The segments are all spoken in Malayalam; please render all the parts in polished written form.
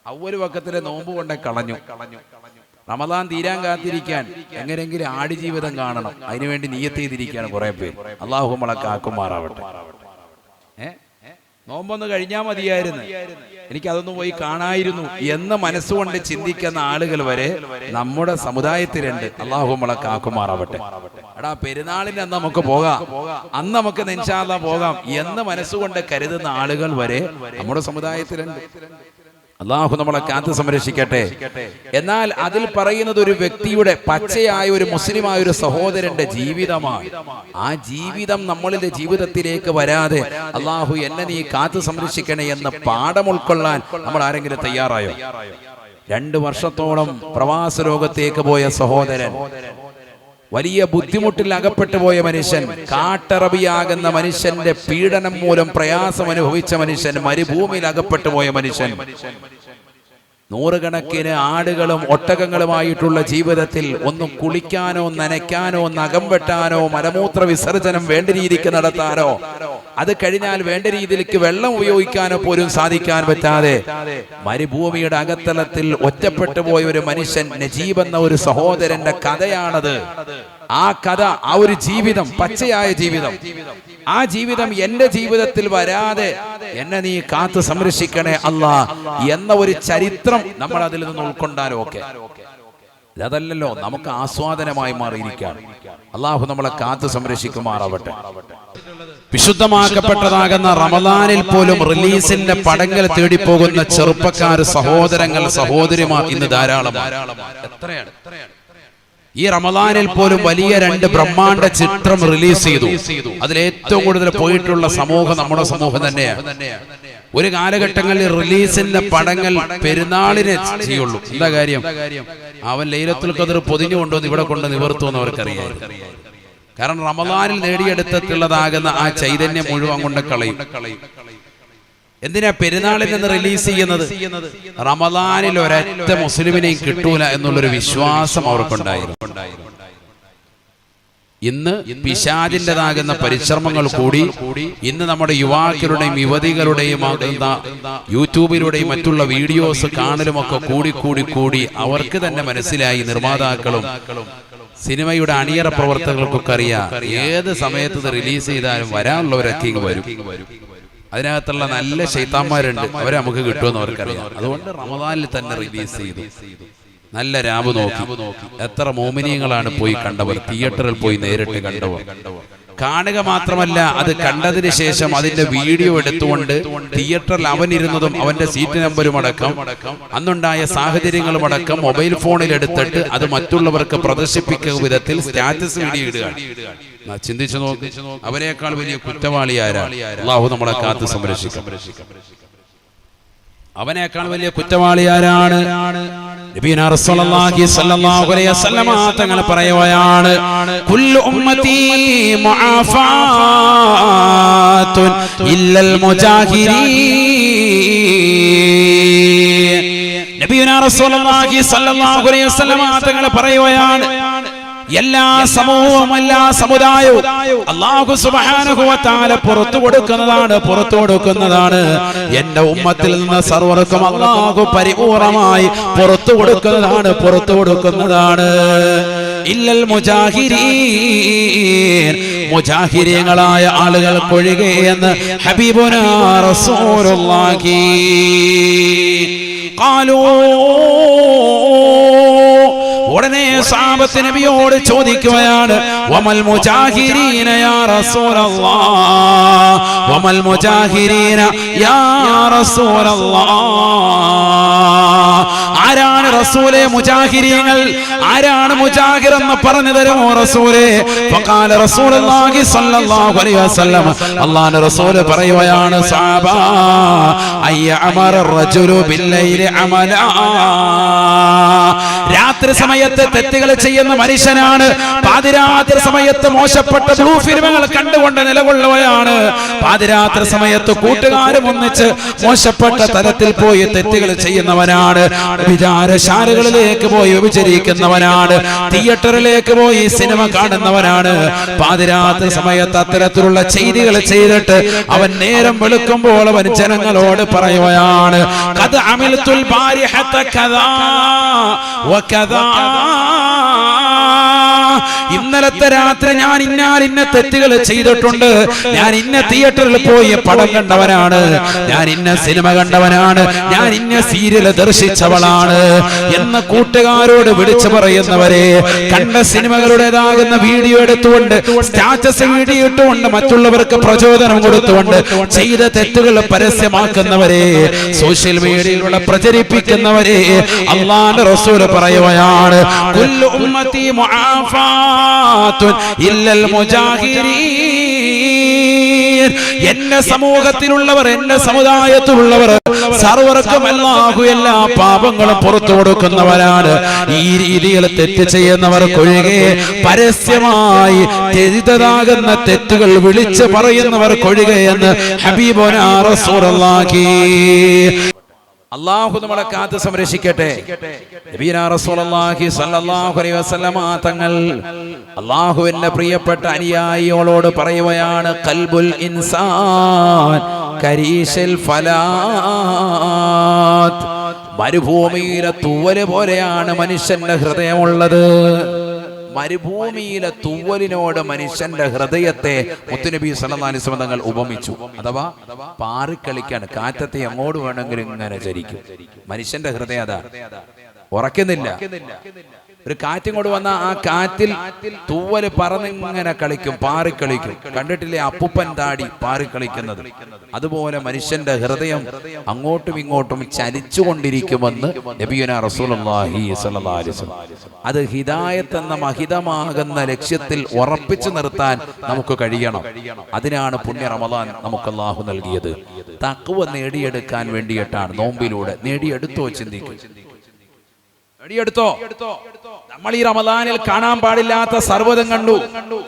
അവ്വൽ വക്കത്തിലെ നോമ്പ് കൊണ്ടേ കളഞ്ഞു. റമദാൻ തീരാൻ കാത്തിരിക്കാൻ എങ്ങനെയെങ്കിലും ആടുജീവിതം കാണണം, അതിനുവേണ്ടി നിയ്യത്ത് ചെയ്തിരിക്കുകയാണ് കുറെ പേര്. അള്ളാഹു നമ്മളെ കാക്കുമാറാവട്ടെ. നോമ്പൊന്ന് കഴിഞ്ഞാൽ മതിയായിരുന്നു, എനിക്കതൊന്നും പോയി കാണായിരുന്നു എന്ന് മനസ്സുകൊണ്ട് ചിന്തിക്കുന്ന ആളുകൾ വരെ നമ്മുടെ സമുദായത്തിലുണ്ട്. അള്ളാഹു നമ്മളെ കാക്കുമാറാവട്ടെ. എടാ പെരുന്നാളിന് അന്ന് നമുക്ക് പോകാം, അന്ന് നമുക്ക് ഇൻഷാ അല്ലാഹ് പോകാം എന്ന് മനസ്സുകൊണ്ട് കരുതുന്ന ആളുകൾ വരെ നമ്മുടെ സമുദായത്തിലുണ്ട്. അള്ളാഹു നമ്മളെ കാത്ത് സംരക്ഷിക്കട്ടെ. എന്നാൽ അതിൽ പറയുന്നത് ഒരു വ്യക്തിയുടെ പച്ചയായ ഒരു മുസ്ലിമായ ഒരു സഹോദരന്റെ ജീവിതമാണ്. ആ ജീവിതം നമ്മളുടെ ജീവിതത്തിലേക്ക് വരാതെ അള്ളാഹു എന്നെ നീ കാത്ത് സംരക്ഷിക്കണേ എന്ന് പാഠം ഉൾക്കൊള്ളാൻ നമ്മൾ ആരെങ്കിലും തയ്യാറായോ? 2 വർഷത്തോളം പ്രവാസ ലോകത്തേക്ക് പോയ സഹോദരൻ, വലിയ ബുദ്ധിമുട്ടിൽ അകപ്പെട്ടു പോയ മനുഷ്യൻ, കാട്ടറബിയാകുന്ന മനുഷ്യന്റെ പീഡനം മൂലം പ്രയാസം അനുഭവിച്ച മനുഷ്യൻ, മരുഭൂമിയിൽ അകപ്പെട്ടു പോയ മനുഷ്യൻ, നൂറുകണക്കിന് ആടുകളും ഒട്ടകങ്ങളുമായിട്ടുള്ള ജീവിതത്തിൽ ഒന്ന് കുളിക്കാനോ നനയ്ക്കാനോ നഖം വെട്ടാനോ മലമൂത്ര വിസർജനം വേണ്ട രീതിക്ക് നടത്താനോ അത് കഴിഞ്ഞാൽ വേണ്ട രീതിയിലേക്ക് വെള്ളം ഉപയോഗിക്കാനോ പോലും സാധിക്കാൻ പറ്റാതെ മരുഭൂമിയുടെ അകത്തളത്തിൽ ഒറ്റപ്പെട്ടു പോയ ഒരു മനുഷ്യൻ, നജീബ് എന്ന ഒരു സഹോദരന്റെ കഥയാണത്. ആ കഥ, ആ ഒരു ജീവിതം, പച്ചയായ ജീവിതം, ആ ജീവിതം എന്റെ ജീവിതത്തിൽ വരാതെ എന്നെ നീ കാത്തു സംരക്ഷിക്കണേ അല്ലാ എന്ന ഒരു ചരിത്രം നമ്മൾ അതിൽ നിന്ന് ഉൾക്കൊണ്ടാലും ഒക്കെ അതല്ലല്ലോ നമുക്ക് ആസ്വാദനമായി മാറിയിരിക്കാം. അള്ളാഹു നമ്മളെ കാത്തു സംരക്ഷിക്കുമാറാവട്ടെ. വിശുദ്ധമാക്കപ്പെട്ടതാകുന്ന റമദാനിൽ പോലും റിലീസിന്റെ പടങ്ങൾ തേടിപ്പോകുന്ന ചെറുപ്പക്കാർ, സഹോദരങ്ങൾ, സഹോദരിമാർ ഇന്ന് ധാരാളമാണ്. എത്രയാണ് ഈ റമദാനിൽ പോലും വലിയ 2 ബ്രഹ്മാണ്ഡ ചിത്രം റിലീസ് ചെയ്തു. അതിലേറ്റവും കൂടുതൽ പോയിട്ടുള്ള സമൂഹം നമ്മുടെ സമൂഹം തന്നെയാണ്. ഒരു കാലഘട്ടങ്ങളിൽ റിലീസിന്റെ പടങ്ങൾ പെരുന്നാളിനെ ചെയ്യുള്ളൂ. എന്താ കാര്യം? അവൻ ലൈലത്തുൽ ഖദർ പൊതിഞ്ഞു കൊണ്ടുവന്ന് ഇവിടെ കൊണ്ട് നിവർത്തും എന്ന് അവർക്കറിയാം. കാരണം റമദാനിൽ നേടിയെടുത്തിട്ടുള്ളതാകുന്ന ആ ചൈതന്യം മുഴുവൻ കൊണ്ട് കളയും. എന്തിനാ പെരുന്നാളിൽ നിന്ന് റിലീസ് ചെയ്യുന്നത്? റമദാനിൽ ഒരൊറ്റ മുസ്ലിമിനെയും കിട്ടൂല എന്നുള്ളൊരു വിശ്വാസം അവർക്കുണ്ടായിരുന്നു. ഇന്ന് പിശാചിൻ്റെതാകുന്ന പരിശ്രമങ്ങൾ കൂടി ഇന്ന് നമ്മുടെ യുവാക്കളുടെയും യുവതികളുടെയും യൂട്യൂബിലൂടെയും മറ്റുള്ള വീഡിയോസ് കാണലുമൊക്കെ കൂടി അവർക്ക് തന്നെ മനസ്സിലായി, നിർമ്മാതാക്കളും സിനിമയുടെ അണിയറ പ്രവർത്തകർക്കൊക്കെ അറിയാം, ഏത് സമയത്ത് ഇത് റിലീസ് ചെയ്താലും വരാനുള്ളവരൊക്കെ ഇങ്ങ് വരും. അതിനകത്തുള്ള നല്ല ശൈത്താന്മാരുണ്ട്, അവരെ നമുക്ക് കിട്ടുമെന്ന് അവർക്കറിയാം. അതുകൊണ്ട് റമദാനിൽ തന്നെ റിലീസ് ചെയ്തു. നല്ല രാവ് നോക്കി എത്ര മോമിനിയങ്ങളാണ് പോയി കണ്ടവർ, തിയേറ്ററിൽ പോയി നേരിട്ട് കണ്ടവർ. കാണുക മാത്രമല്ല, അത് കണ്ടതിന് ശേഷം അതിന്റെ വീഡിയോ എടുത്തുകൊണ്ട് തിയേറ്ററിൽ അവനിരുന്നതും അവന്റെ സീറ്റ് നമ്പരും അടക്കം അന്നുണ്ടായ സാഹചര്യങ്ങളും അടക്കം മൊബൈൽ ഫോണിൽ എടുത്തിട്ട് അത് മറ്റുള്ളവർക്ക് പ്രദർശിപ്പിക്കുന്ന വിധത്തിൽ സ്റ്റാറ്റസ് വീഡിയോ ഇടുകയാണ്. ചിന്തിച്ചു നോക്ക്, അവരെക്കാൾ വലിയ കുറ്റവാളിയാരാണ്? അല്ലാഹു നമ്മളെ കാത്ത് സംരക്ഷിക്കും. അവനേക്കാൾ വലിയ കുറ്റവാളിയാരാണ്? നബിയുനാ റസൂലുള്ളാഹി സ്വല്ലല്ലാഹു അലൈഹി വസല്ലം തങ്ങൾ പറയുകയാണ്, കുല്ലു ഉമ്മത്തി മുആഫാത്തുൻ ഇല്ലൽ മുജാഹിരീൻ. നബിയുനാ റസൂലുള്ളാഹി സ്വല്ലല്ലാഹു അലൈഹി വസല്ലം തങ്ങൾ പറയുകയാണ്, എല്ലാ സമൂഹവും എല്ലാ സമുദായവും അല്ലാഹു സുബ്ഹാനഹു വ തആല പുറത്തു കൊടുക്കുന്നതാണ്. എന്റെ ഉമ്മത്തിൽ നിന്ന് സർവർക്കും അല്ലാഹു പരിപൂർണമായി പുറത്തു കൊടുക്കുന്നതാണ്. ഇല്ലൽ മുജാഹിരീൻ, മുജാഹിരീങ്ങളായ ആളുകൾക്കൊഴികെ എന്ന് ഹബീബുനാ റസൂലുള്ളാഹി. ഖാലൂ, ഉടനെ സഹാബത്ത് നബിയോട് ചോദിക്കുകയാണ്, വമൽ മുജാഹിരീന യാ റസൂലല്ലാഹ്, വമൽ മുജാഹിരീന യാ റസൂലല്ലാഹ്. ആരാണ് റസൂലേ മുജാഹിരീങ്ങൾ? ആരാണ് മുജാഹിർ എന്ന് പറഞ്ഞു തരുമോ റസൂലേ? ഫഖാല റസൂലുള്ളാഹി സ്വല്ലല്ലാഹു അലൈഹി വസല്ലം, അല്ലാഹുവിന്റെ റസൂൽ പറയുകയാണ്, സഹാബാ അയ്യഅമറ റജുലു ബില്ലൈലി അമലാ. രാത്രി സമയത്ത് തെറ്റുകൾ ചെയ്യുന്ന മനുഷ്യനാണ്. പാതിരാത്രി സമയത്ത് മോശപ്പെട്ട ബ്ലൂ ഫിലിമുകൾ കണ്ടുകൊണ്ട് നിലകൊള്ളുകയാണ്. പാതിരാത്രി സമയത്ത് കൂട്ടുകാരും ഒന്നിച്ച് മോശപ്പെട്ട തരത്തിൽ പോയി തെറ്റുകൾ ചെയ്യുന്നവനാണ്. വിചാരശ ശാലകളിലേക്ക് പോയി വ്യഭിചരിക്കുന്നവനാണ്, തിയേറ്ററിലേക്ക് പോയി സിനിമ കാണുന്നവനാണ്. പാതിരാത്രി സമയത്ത് അത്തരത്തിലുള്ള ചെയ്തികൾ ചെയ്തിട്ട് അവൻ നേരം വെളുക്കുമ്പോൾ അവൻ ജനങ്ങളോട് പറയുകയാണ്, ഖദ് അമിൽതുൽ ബാരിഹത കദാ വകദാ, ഇന്നലത്തെ രാത്രി ഞാൻ ഇന്ന തെറ്റുകൾ ചെയ്തിട്ടുണ്ട്, ഞാൻ ഇന്ന തിയേറ്ററിൽ പോയി പടം കണ്ടവനാണ്, ഞാൻ ഇന്ന സിനിമ കണ്ടവനാണ്, ഞാൻ ഇന്ന സീരിയൽ ദർശിച്ചവളാണ് എന്ന കൂട്ടുകാരോട് വിളിച്ചു പറയുന്നവരെ, കണ്ട സിനിമകളുടേതാകുന്ന വീഡിയോ എടുത്തുകൊണ്ട് സ്റ്റാറ്റസ് വീഡിയോ ഇട്ടുകൊണ്ട് മറ്റുള്ളവർക്ക് പ്രചോദനം കൊടുത്തുകൊണ്ട് ചെയ്ത തെറ്റുകൾ പരസ്യമാക്കുന്നവരെ, സോഷ്യൽ മീഡിയയിലൂടെ പ്രചരിപ്പിക്കുന്നവരെ അല്ലാഹുവിന്റെ റസൂൽ പറയുകയാണ്, കുല്ലു ഉമ്മത്തി മുആഫാത്തുൻ ഇല്ലൽ മുജാഹിരീൻ, എന്റെ സമൂഹത്തിലുള്ളവർ, എന്റെ സമുദായത്തിലുള്ളവർ സർവർക്കും അല്ലാഹു എല്ലാ പാപങ്ങളും പുറത്തു കൊടുക്കുന്നവരാണ്. ഈ രീതിയിൽ തെറ്റ് ചെയ്യുന്നവർക്കൊഴികെ, പരസ്യമായി ചെയ്തതാകുന്ന തെറ്റുകൾ വിളിച്ചു പറയുന്നവർക്കൊഴികെ എന്ന് ഹബീബുനാ റസൂലുള്ളാഹി. അല്ലാഹു നമ്മളെ കാത്ത് സംരക്ഷിക്കട്ടെ. നബിയുനാ റസൂലുള്ളാഹി സ്വല്ലല്ലാഹു അലൈഹി വസല്ലമ തങ്ങൾ അല്ലാഹുവിന്റെ പ്രിയപ്പെട്ട അനുയായികളോട് പറയുകയാണ്, ഖൽബുൽ ഇൻസാൻ കരീശൽ ഫലാത്ത്, മരുഭൂമിയിലെ തൂവല് പോലെയാണ് മനുഷ്യന്റെ ഹൃദയമുള്ളത്. മരുഭൂമിയിലെ തൂവലിനോട് മനുഷ്യന്റെ ഹൃദയത്തെ മുത്തുനബി സല്ലല്ലാഹു അലൈഹി വസല്ലം തങ്ങൾ ഉപമിച്ചു. അഥവാ പാറിക്കളിക്കാണ്, കാറ്റത്തെ എങ്ങോട്ട് വേണമെങ്കിലും ഇങ്ങനെ ചരിക്കും. മനുഷ്യന്റെ ഹൃദയം അതാ, ഉറക്കുന്നില്ല. ഒരു കാറ്റും കൊണ്ട് വന്ന ആ കാറ്റിൽ തൂവല് പറന്നിങ്ങനെ കളിക്കും, പാറിക്കളിക്കും. കണ്ടിട്ടില്ലേ അപ്പുപ്പൻ താടി പാറിക്കളിക്കുന്നത്? അതുപോലെ മനുഷ്യന്റെ ഹൃദയം അങ്ങോട്ടും ഇങ്ങോട്ടും ചലിച്ചുകൊണ്ടിരിക്കുമെന്ന് നബിയുനാ റസൂലുള്ളാഹി സ്വല്ലല്ലാഹു അലൈഹി വസല്ലം. അത് ഹിദായത്ത് എന്ന മഹിതമാകുന്ന ലക്ഷ്യത്തിൽ ഉറപ്പിച്ചു നിർത്താൻ നമുക്ക് കഴിയണം. അതിനാണ് പുണ്യ റമദാൻ നമുക്ക് അല്ലാഹു നൽകിയത്. തഖ്വ നേടിയെടുക്കാൻ വേണ്ടിയിട്ടാണ്. നോമ്പിലൂടെ നേടിയെടുത്തോ? ചിന്തിക്കും, നേടിയെടുത്തോ? നമ്മൾ ഈ റമദാനിൽ കാണാൻ പാടില്ലാത്ത സർവ്വതും കണ്ടു.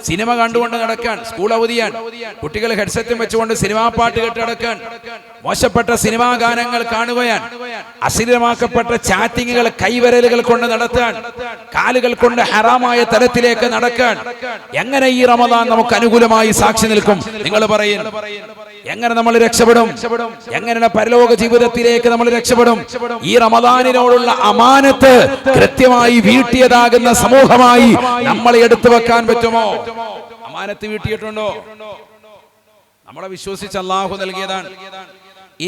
സിനിമ കണ്ടുകൊണ്ട് നടക്കാൻ, സ്കൂൾ അവധിയാൻ, കുട്ടികൾ ഹെഡ്സെറ്റും വെച്ചുകൊണ്ട് സിനിമാ പാട്ട് കേട്ട് നടക്കാൻ, മോശപ്പെട്ട സിനിമാ ഗാനങ്ങൾ കാണുകയാൻ, അശ്ലീലമാക്കപ്പെട്ട ചാറ്റിങ്ങുകൾ കൈവരലുകൾ കൊണ്ട് നടത്താൻ, കാലുകൾ കൊണ്ട് ഹറാമായ തലത്തിലേക്ക് നടക്കാൻ. എങ്ങനെ ഈ റമദാൻ നമുക്ക് അനുകൂലമായി സാക്ഷി നിൽക്കും? നിങ്ങൾ പറയും, എങ്ങനെ നമ്മൾ രക്ഷപ്പെടും? എങ്ങനെ പരലോക ജീവിതത്തിലേക്ക് നമ്മൾ രക്ഷപ്പെടും? ഈ റമദാനിനോടുള്ള അമാനത്ത് കൃത്യമായി വീട്ടിയതാകുന്ന സമൂഹമായി നമ്മളെ എടുത്തു വെക്കാൻ പറ്റുമോ? അമാനത്ത് വീട്ടിയിട്ടുണ്ടോ? നമ്മളെ വിശ്വസിച്ച് അല്ലാഹു നൽകിയതാണ്.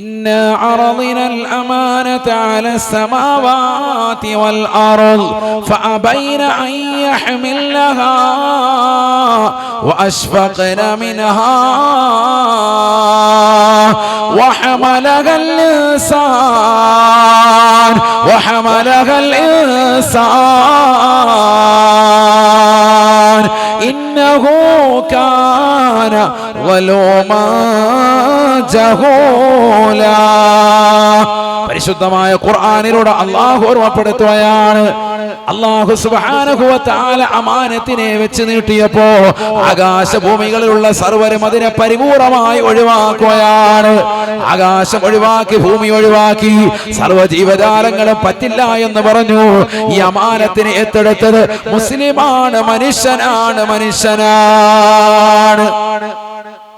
إنا عرضنا الأمانة على السماوات والأرض فأبين أن يحملنها وأشفقن منها وحملها الإنسان إنه كان ظلوما جهولا. പരിശുദ്ധമായ ഖുർആനിലൂടെ അല്ലാഹു ഓർമ്മപ്പെടുത്തുകയാണ്, അല്ലാഹു സുബ്ഹാനഹു വ തആല അമാനത്തിനെ വെച്ച് നീട്ടിയപ്പോ ആകാശഭൂമികളിലുള്ള സർവ്വരും അതിനെ പരിപൂർണമായി ഒഴിവാക്കുകയാണ്. ആകാശം ഒഴിവാക്കി, ഭൂമി ഒഴിവാക്കി, സർവ്വ ജീവജാലങ്ങളും പറ്റില്ല എന്ന് പറഞ്ഞു. ഈ അമാനത്തിനെ ഏറ്റെടുത്തത് മുസ്ലിമാണ്, മനുഷ്യനാണ്.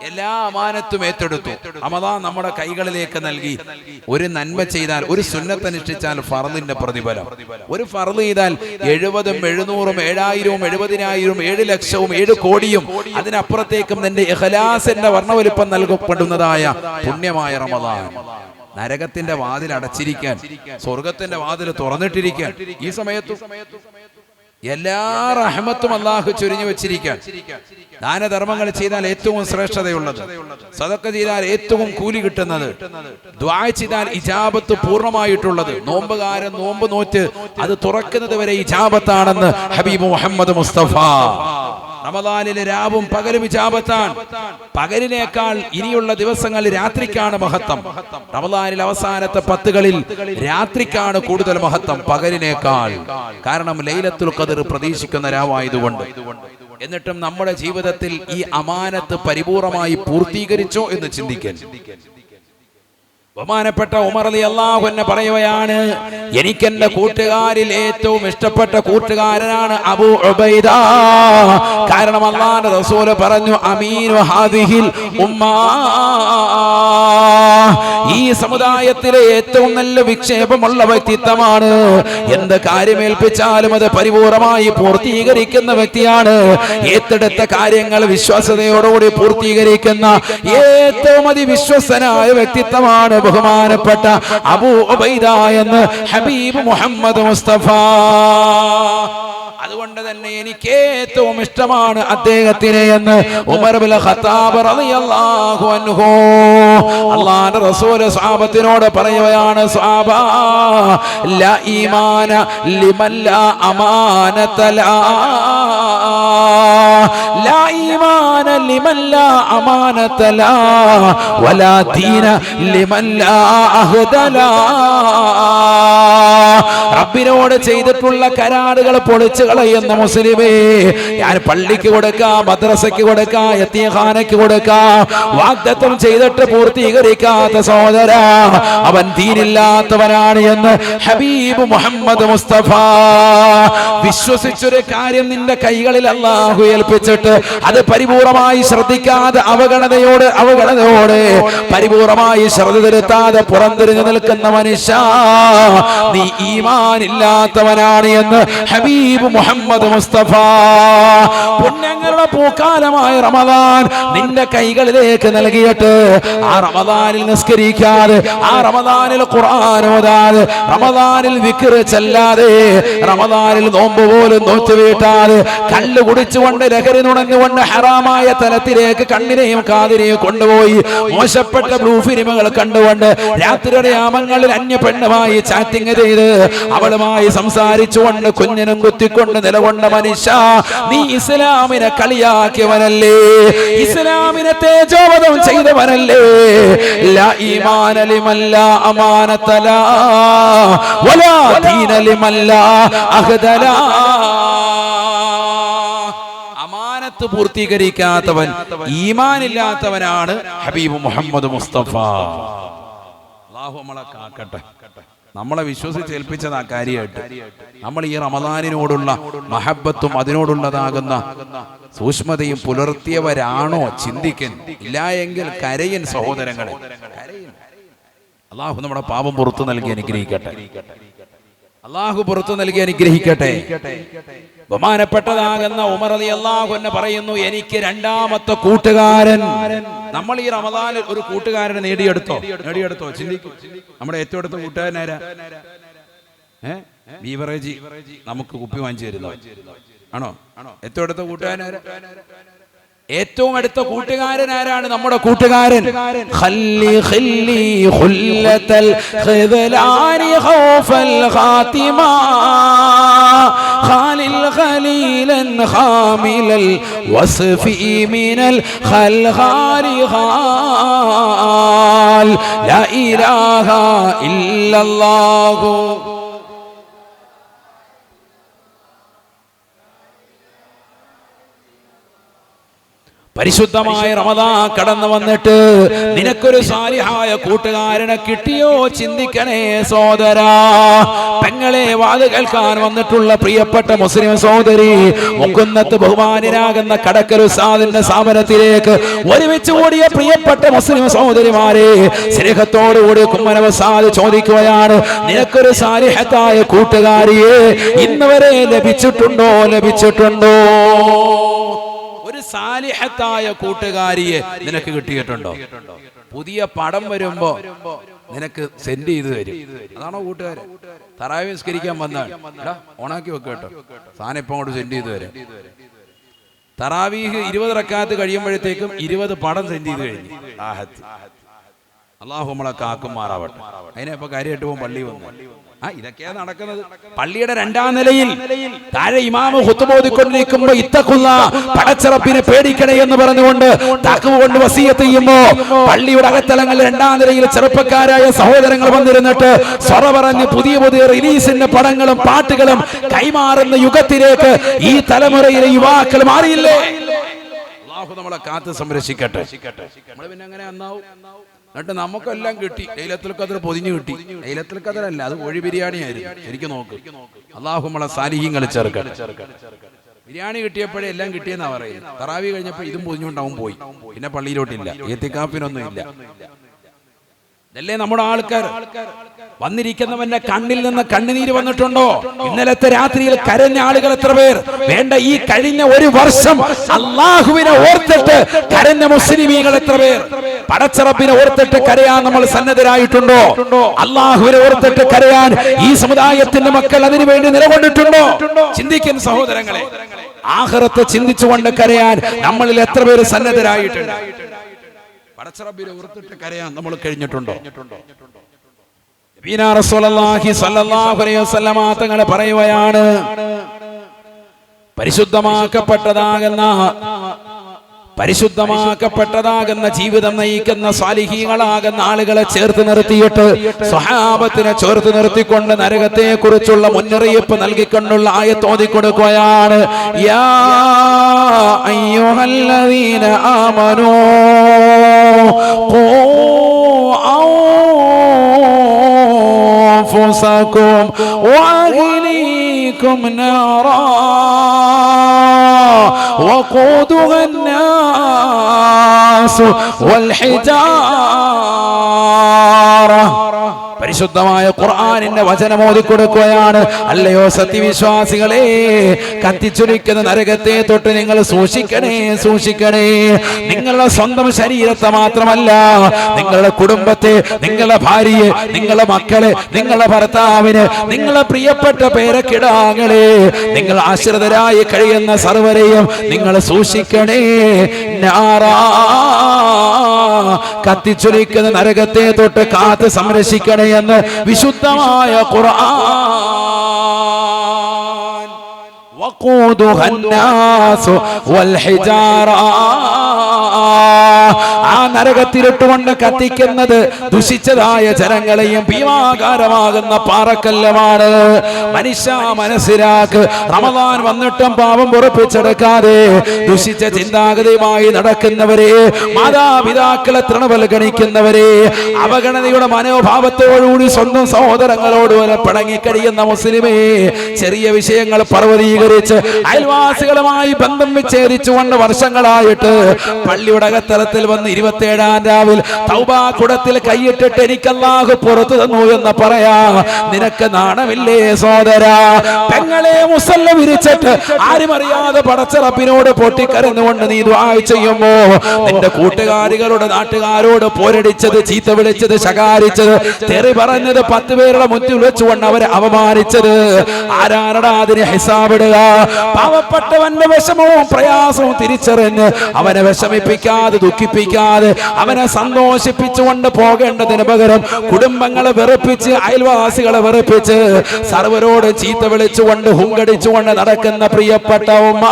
എല്ലാ അമാനത്തും ഏറ്റെടുത്തു. റമദാൻ നമ്മുടെ കൈകളിലേക്ക് നൽകി. ഒരു നന്മ ചെയ്താൽ, ഒരു സുന്നത്ത് അനുഷ്ഠിച്ചാൽ ഫർളിന്റെ പ്രതിഫലം. ഒരു ഫർള് ചെയ്താൽ 70, 700, 7000, 70,000, 7 ലക്ഷവും 7 കോടിയും അതിനപ്പുറത്തേക്കും നിന്റെ ഇഖ്ലാസിന്റെ വർണ്ണവലിപ്പം നൽകപ്പെടുന്നതായ പുണ്യമായ റമദാൻ. നരകത്തിന്റെ വാതിൽ അടച്ചിരിക്കാൻ, സ്വർഗത്തിന്റെ വാതിൽ തുറന്നിട്ടിരിക്കാൻ ഈ സമയത്ത് എല്ലാ റഹ്മത്തും അല്ലാഹു ചൊരിഞ്ഞു വെച്ചിരിക്കാൻ. ദാനധർമ്മങ്ങൾ ചെയ്താൽ ഏറ്റവും ശ്രേഷ്ഠതയുള്ളത്, സദഖ ചെയ്താൽ ഏറ്റവും കൂലി കിട്ടുന്നത്, ദുആ ചെയ്താൽ ഇജാബത്ത് പൂർണ്ണമായിട്ടുള്ളത്, നോമ്പുകാരൻ നോമ്പ് നോറ്റ് അത് തുറക്കുന്നത് വരെ ഇജാബത്താണെന്ന് ഹബീബ് മുഹമ്മദ് മുസ്തഫ. റമദാനിലെ രാവും പകലും ഇജാബത്താണ്. പകലിനേക്കാൾ ഇനിയുള്ള ദിവസങ്ങൾ രാത്രിക്കാണ് മഹത്വം. റമദാനിൽ അവസാനത്തെ 10കളിൽ രാത്രിക്കാണ് കൂടുതൽ മഹത്വം പകലിനേക്കാൾ. കാരണം ലൈലത്തുൽ ഖദ്ർ പ്രതീക്ഷിക്കുന്ന രാവായതുകൊണ്ട്. എന്നിട്ടും നമ്മുടെ ജീവിതത്തിൽ ഈ അമാനത്ത് പരിപൂർണമായി പൂർത്തീകരിച്ചോ എന്ന് ചിന്തിക്കാൻ. ബഹുമാനപ്പെട്ട ഉമർ റളിയല്ലാഹു അൻഹു പറയുകയാണ്, എനിക്ക് എന്റെ കൂട്ടുകാരിൽ ഏറ്റവും ഇഷ്ടപ്പെട്ട കൂട്ടുകാരനാണ് അബൂ ഉബൈദ. കാരണം അല്ലാഹുവിന്റെ റസൂൽ പറഞ്ഞു, അമീനു ഹാദിഹിൽ ഉമ്മ, ഈ സമുദായത്തിലെ ഏറ്റവും നല്ല വിക്ഷേപമുള്ള വ്യക്തിത്വമാണ്. എന്ത് കാര്യമേൽപ്പിച്ചാലും അത് പരിപൂർണമായി പൂർത്തീകരിക്കുന്ന വ്യക്തിയാണ്. ഏറ്റെടുത്ത കാര്യങ്ങൾ വിശ്വാസതയോടുകൂടി പൂർത്തീകരിക്കുന്ന ഏറ്റവും അതിവിശ്വസനായ വ്യക്തിത്വമാണ് ബഹുമാനപ്പെട്ട അബൂ ഉബൈദ എന്ന് ഹബീബ് മുഹമ്മദ് മുസ്തഫ. അതുകൊണ്ട് തന്നെ എനിക്ക് ഏറ്റവും ഇഷ്ടമാണ് അദ്ദേഹത്തിനെ എന്ന് ഉമർ ഇബ്നുൽ ഖത്താബ് റളിയല്ലാഹു അൻഹു അല്ലാഹുവിന്റെ റസൂൽ സ്വഹാബത്തിനോട് പറയുകയാണ്, സ്വഹാബ, ലാ ഈമാന ലിമൻ ലാ അമാനത ലാ, ലാ ഈമാന ലിമൻ ലാ അമാനത ലാ, വലാ ദീന ലിമൻ ലാ അഹ്ദ ലാ. റബ്ബിനോട് ചെയ്തിട്ടുള്ള കരാറുകൾ പൊളിച്ചു കളയുന്ന മുസ്ലിമേ, ഞാൻ പള്ളിക്ക് കൊടുക്കാം, മദ്രസയ്ക്ക് കൊടുക്കാം, യതീംഖാനയ്ക്ക് കൊടുക്കാം, വാഗ്ദത്തം ചെയ്തിട്ട് പൂർത്തീകരിക്കാത്ത സഹോദര, അവൻ ദീനില്ലാത്തവനാണ് എന്ന് ഹബീബ് മുഹമ്മദ് മുസ്തഫ. വിശ്വസിച്ചൊരു കാര്യം നിന്റെ കൈകളിൽ അല്ലാഹു ഏൽപ്പിച്ചിട്ട് അത് പരിപൂർണമായി ശ്രദ്ധിക്കാതെ അവഗണനയോടെ പരിപൂർണമായി ശ്രദ്ധ തിരുത്താതെ പുറംതിരിഞ്ഞു നിൽക്കുന്ന മനുഷ്യ, നീ ഈമാൻ ഇല്ലാത്തവനാണ് എന്ന് ഹബീബ് മുഹമ്മദ് മുസ്തഫ. പുണ്യങ്ങളുടെ പൂക്കാലമായ റമദാൻ നിന്റെ കൈകളിലേക്ക് നൽകിയിട്ട് ആ റമദാനിൽ നിസ്കരിക്കാതെ, ആ റമദാനിൽ ഖുർആൻ ഓതാതെ, റമദാനിൽ വിക്ർ ചെല്ലാതെ, റമദാനിൽ നോമ്പ് പോലും നോറ്റുവീട്ടാതെ, കള്ള് കുടിച്ചുകൊണ്ട് ലഹരി നുണഞ്ഞുകൊണ്ട് ഹറാമായ തലത്തിലേക്ക് കണ്ണിനെയും കാതിനെയും കൊണ്ടുപോയി മോശപ്പെട്ട ബ്ലൂ ഫിലിമുകൾ കണ്ടുകൊണ്ട് രാത്രിയുടെ യാമങ്ങളിൽ അന്യ പെണ്ണുമായി ചാറ്റിംഗ് ചെയ്ത് അവളുമായി സംസാരിച്ചുകൊണ്ട് കുഞ്ഞിനും കുത്തിക്കൊണ്ട് നിലകൊണ്ട മനുഷ്യ, നീ ഇസ്ലാമിനെ കളിയാക്കിയവനല്ലേ, ഇസ്ലാമിനെ തേജോവധം ചെയ്തവനല്ലേ. ലാ ഈമാന ലിമൻ ലാ അമാനത ലാ, വലാ ദീന ലിമൻ ലാ അഹ്ദ ലാ. അമാനത്ത് പൂർത്തീകരിക്കാത്തവൻ, ഈമാനില്ലാത്തവനാണ് ഹബീബ് മുഹമ്മദ് മുസ്തഫ. അല്ലാഹു നമ്മളെ കാക്കട്ടെ. നമ്മളെ വിശ്വസിച്ചേൽപ്പിച്ചത് ആ കാര്യമായിട്ട് നമ്മൾ ഈ റമദാനിനോടുള്ള മഹബത്തും അതിനോടുള്ളതാകുന്ന സൂക്ഷ്മതയും പുലർത്തിയവരാണോ ചിന്തിക്കൻ. ഇല്ല എങ്കിൽ കരയൻ സഹോദരങ്ങളെ, അള്ളാഹു നമ്മുടെ പാപം പുറത്തു നൽകി അനുഗ്രഹിക്കട്ടെ. അള്ളാഹു പുറത്തു നൽകി അനുഗ്രഹിക്കട്ടെ. ബഹുമാനപ്പെട്ടതാകുന്ന ഉമർ റളിയല്ലാഹു അൻഹു പറയുന്നു, എനിക്ക് രണ്ടാമത്തെ കൂട്ടുകാരൻ. നമ്മൾ ഈ റമദാനിൽ ഒരു കൂട്ടുകാരനെ നേടിയെടുത്തോ ചിന്തിക്കും. നമ്മുടെ ഏറ്റവും അടുത്ത കൂട്ടുകാരനാരാ? ബീവറേജ് നമുക്ക് കുപ്പി വാങ്ങിച്ചു തരുന്നോ ആണോ? ഏറ്റവും അടുത്ത കൂട്ടുകാരനാരാ? ഏറ്റവും അടുത്ത കൂട്ടുകാരൻ ആരാണ്? നമ്മുടെ കൂട്ടുകാരൻ. ഖല്ലി ഖല്ലി ഖുല്ലതൽ ഖിദ്ലാനി ഖൗഫൽ ഖാതിമ ഖാലിൽ ഖലീലൻ ഖാമിലൽ വസ്ഫി മിനൽ ഖൽഖാരി ഖാൽ ലാ ഇലാഹ ഇല്ലല്ലാഹു. പരിശുദ്ധമായ റമദാൻ കടന്നു വന്നിട്ട് നിനക്കൊരു സാലിഹായ കൂട്ടുകാരനെ കിട്ടിയോ? ചിന്തിക്കണേ സോദരാ. പെങ്ങളെ വാത് കേൾക്കാൻ വന്നിട്ടുള്ള പ്രിയപ്പെട്ട മുസ്ലിം സഹോദരി, മുക്കുന്നത്ത് ബഹുമാനാകുന്ന കടക്കൽ ഉസ്താദിന്റെ സ്ഥാപനത്തിലേക്ക് ഒരുമിച്ച് കൂടിയ പ്രിയപ്പെട്ട മുസ്ലിം സഹോദരിമാരെ, സ്നേഹത്തോടുകൂടി കുമ്മനം ഉസ്താദ് ചോദിക്കുകയാണ്, നിനക്കൊരു സാലിഹത്തായ കൂട്ടുകാരിയെ ഇന്ന് വരെ ലഭിച്ചിട്ടുണ്ടോ? ഒരു സാലിഹത്തായ കൂട്ടുകാരിയെ നിനക്ക് കിട്ടിയിട്ടുണ്ടോ? പുതിയ പടം വരുമ്പോ നിനക്ക് സെൻഡ് ചെയ്ത് തരും. അതാണോ കൂട്ടുകാരൻ? തറാവീഹ് നിസ്കരിക്കാൻ വന്നാൽ ഓണാക്കി വെക്ക് കേട്ടോ, സാധനം ഇപ്പം അങ്ങോട്ട് സെൻഡ് ചെയ്ത് തരാം. തറാവീഹ് 20 റക്അത്ത് കഴിയുമ്പോഴത്തേക്കും 20 പടം സെൻഡ് ചെയ്ത് കഴിഞ്ഞു. അള്ളാഹു നമ്മളെ കാക്കുമാറാവട്ടെ. അതിനെപ്പോ കാര്യമായിട്ട് പോകും പള്ളി വന്നു. ഇതൊക്കെയാ നടക്കുന്നത്. പള്ളിയുടെ 2ാം നിലയിൽ താഴെ ഇമാമ് ഖുത്ബ ഓതിക്കൊണ്ടിരിക്കുമ്പോ ഇത്തഖുല്ലാ, പടച്ചറപ്പിനെ പേടിക്കണേ എന്ന് പറഞ്ഞുകൊണ്ട് തഖ്വ കൊണ്ട് വസിയത്ത് ചെയ്യുമ്പോ പള്ളിയുടെ അകത്തളങ്ങളിൽ 2ാം നിലയിൽ ചെറുപ്പക്കാരായ സഹോദരങ്ങൾ വന്നിരുന്നിട്ട് സ്വറ പറഞ്ഞ് പുതിയ റിലീസിന്റെ പടങ്ങളും പാട്ടുകളും കൈമാറുന്ന യുഗത്തിലേക്ക് ഈ തലമുറയിലെ യുവാക്കൾ മാറിയില്ലേ? അല്ലാഹു നമ്മളെ കാത്ത് സംരക്ഷിക്കട്ടെ. നമ്മൾ പിന്നെ അങ്ങനെ എന്നിട്ട് നമുക്കെല്ലാം കിട്ടി. ലൈലത്തുൽ ഖദ്ർ പൊതിഞ്ഞു കിട്ടി. ലൈലത്തുൽ ഖദ്ർ അല്ല, അത് കോഴി ബിരിയാണി ആയിരുന്നു. ശരിക്കും നോക്ക്, അല്ലാഹു നമ്മളെ സാലിഹീങ്ങൾ ചേർക്കട്ടെ. ബിരിയാണി കിട്ടിയപ്പോഴേ എല്ലാം കിട്ടിയെന്നാ പറയുന്നത്. തറാവി കഴിഞ്ഞപ്പോൾ ഇതും പൊതിഞ്ഞുകൊണ്ട് അവൻ പോയി. പിന്നെ പള്ളിയിലോട്ടില്ല, ഇത്തിക്കാഫിനൊന്നും ഇല്ല. ഇതല്ലേ നമ്മുടെ ആൾക്കാർ. വന്നിരിക്കുന്നവന്റെ കണ്ണിൽ നിന്ന് കണ്ണുനീര് വന്നിട്ടുണ്ടോ? ഇന്നലത്തെ രാത്രിയിൽ കരഞ്ഞ ആളുകൾ എത്ര പേർ? വേണ്ട, ഈ കഴിഞ്ഞ ഒരു വർഷം അള്ളാഹുവിനെ ഓർത്തിട്ട് കരഞ്ഞ മുസ്ലിമീങ്ങൾ എത്ര പേർ? പടച്ചറബിനെ ഓർത്തിട്ട് കരയാൻ നമ്മൾ സന്നദ്ധരായിട്ടുണ്ടോ? അള്ളാഹുവിനെ ഓർത്തിട്ട് കരയാൻ ഈ സമുദായത്തിന്റെ മക്കൾ അതിനു വേണ്ടി നിലകൊണ്ടിട്ടുണ്ടോ? ചിന്തിക്കുന്ന സഹോദരങ്ങളെ, ആഖിറത്തെ ചിന്തിച്ചുകൊണ്ട് കരയാൻ നമ്മളിൽ എത്ര പേര് സന്നദ്ധരായിട്ടുണ്ട്? പടച്ചറബിനെ ഓർത്തിട്ട് കരയാൻ നമ്മൾ കഴിഞ്ഞിട്ടുണ്ടോ? നബിയാ റസൂലുള്ളാഹി സ്വല്ലല്ലാഹു അലൈഹി വസല്ലമ തങ്ങൾ പറയുകയാണ്, പരിശുദ്ധമാക്കപ്പെട്ടതാകുന്ന ജീവിതം നയിക്കുന്ന സാലിഹീങ്ങളാകുന്ന ആളുകളെ ചേർത്ത് നിർത്തിയിട്ട് സ്വഹാബത്തിനെ ചേർത്ത് നിർത്തിക്കൊണ്ട് നരകത്തെ കുറിച്ചുള്ള മുന്നറിയിപ്പ് നൽകിക്കൊണ്ടുള്ള ആയത്ത് ഓതിക്കൊടുക്കുകയാണ്. യാ അയ്യുഹല്ലദീന ആമനൂ ഖൂ أنفسكم وأهليكم نارا وقودها الناس والحجارة. പരിശുദ്ധമായ ഖുർആനിന്റെ വചനം ഓതിക്കൊടുക്കുകയാണ്. അല്ലയോ സത്യവിശ്വാസികളെ, കത്തിച്ചൊലിക്കുന്ന നരകത്തെ തൊട്ട് നിങ്ങൾ സൂക്ഷിക്കണേ, സൂക്ഷിക്കണേ. നിങ്ങളുടെ സ്വന്തം ശരീരത്തെ മാത്രമല്ല, നിങ്ങളുടെ കുടുംബത്തെ, നിങ്ങളുടെ ഭാര്യയെ, നിങ്ങളുടെ മക്കളെ, നിങ്ങളുടെ ഭർത്താവിന്, നിങ്ങളുടെ പ്രിയപ്പെട്ട പേരക്കിടാങ്ങളെ, നിങ്ങൾ ആശ്രിതരായി കഴിയുന്ന സർവരെയും നിങ്ങൾ സൂക്ഷിക്കണേ. നാറാ, കത്തിച്ചൊലിക്കുന്ന നരകത്തെ തൊട്ട് കാത്ത് സംരക്ഷിക്കണേ എന്ന് വിശുദ്ധമായ ഖുർആൻ. വഖൂദുഹ الناس والحجارة. ആ നരകത്തിലിട്ടുകൊണ്ട് കത്തിക്കുന്നത് ദുഷിച്ചതായ ജനങ്ങളെയും ഭീമാകാരമാകുന്ന പാറക്കല്ലമാണ്. മനുഷ്യ മനസ്സിലാക്ക്, റമദാൻ വന്നിട്ടും പാപം പൊറുപ്പിച്ചെടുക്കാതെ ദുഷിച്ച ചിന്താഗതിയുമായി നടക്കുന്നവരെ, മാതാപിതാക്കളെ തൃണവൽഗണിക്കുന്നവരെ, അവഗണനയുടെ മനോഭാവത്തോടുകൂടി സ്വന്തം സഹോദരങ്ങളോട് വരെ പിണങ്ങിക്കഴിയുന്ന മുസ്ലിമേ, ചെറിയ വിഷയങ്ങൾ പർവ്വതീകരിച്ച് അയൽവാസികളുമായി ബന്ധം വിച്ഛേദിച്ചുകൊണ്ട് വർഷങ്ങളായിട്ട് പള്ളിയുടെ അകത്തളത്തിൽ വന്ന് 27-ാം രാവിൽ തൗബാ കുടത്തിൽ കൈയിട്ടിട്ട് എനിക്ക് അല്ലാഹു പുറത്തു തന്നു എന്ന് പറയാ, നിനക്ക് നാണമില്ലേ സോദരാ? പെങ്ങളെ മുസല്ല വിരിച്ചിട്ട് ആരും അറിയാതെ പടച്ച റബ്ബിനോട് പൊട്ടിക്കരഞ്ഞുകൊണ്ട് നീ ദുആ ചെയ്യുമ്പോ നിന്റെ കൂട്ടുകാരികളുടെ നാട്ടുകാരോട് പോരടിച്ചത്, ചീത്ത വിളിച്ചത്, ശകാരിച്ചത്, തെറി പറഞ്ഞത്, 10 പേരുടെ മുന്നിൽ വെച്ചുകൊണ്ട് അവരെ അവമാനിച്ചത് ആരാണടാ? അതിന് ഹിസാബിടുക. പാവപ്പെട്ടവന്റെ വിഷമവും പ്രയാസവും തിരിച്ചറിഞ്ഞ് അവനെ വിഷമിപ്പിക്കാതെ, ദുഃഖിപ്പിക്കാതെ, അവനെ സന്തോഷിപ്പിച്ചുകൊണ്ട് പോകേണ്ടതിന് പകരം കുടുംബങ്ങളെ വെറുപ്പിച്ച്, അയൽവാസികളെ വെറുപ്പിച്ച്, സർവരോട് ചീത്ത വിളിച്ചുകൊണ്ട്, ഹുങ്കടിച്ചുകൊണ്ട് നടക്കുന്ന പ്രിയപ്പെട്ട ഉമ്മ,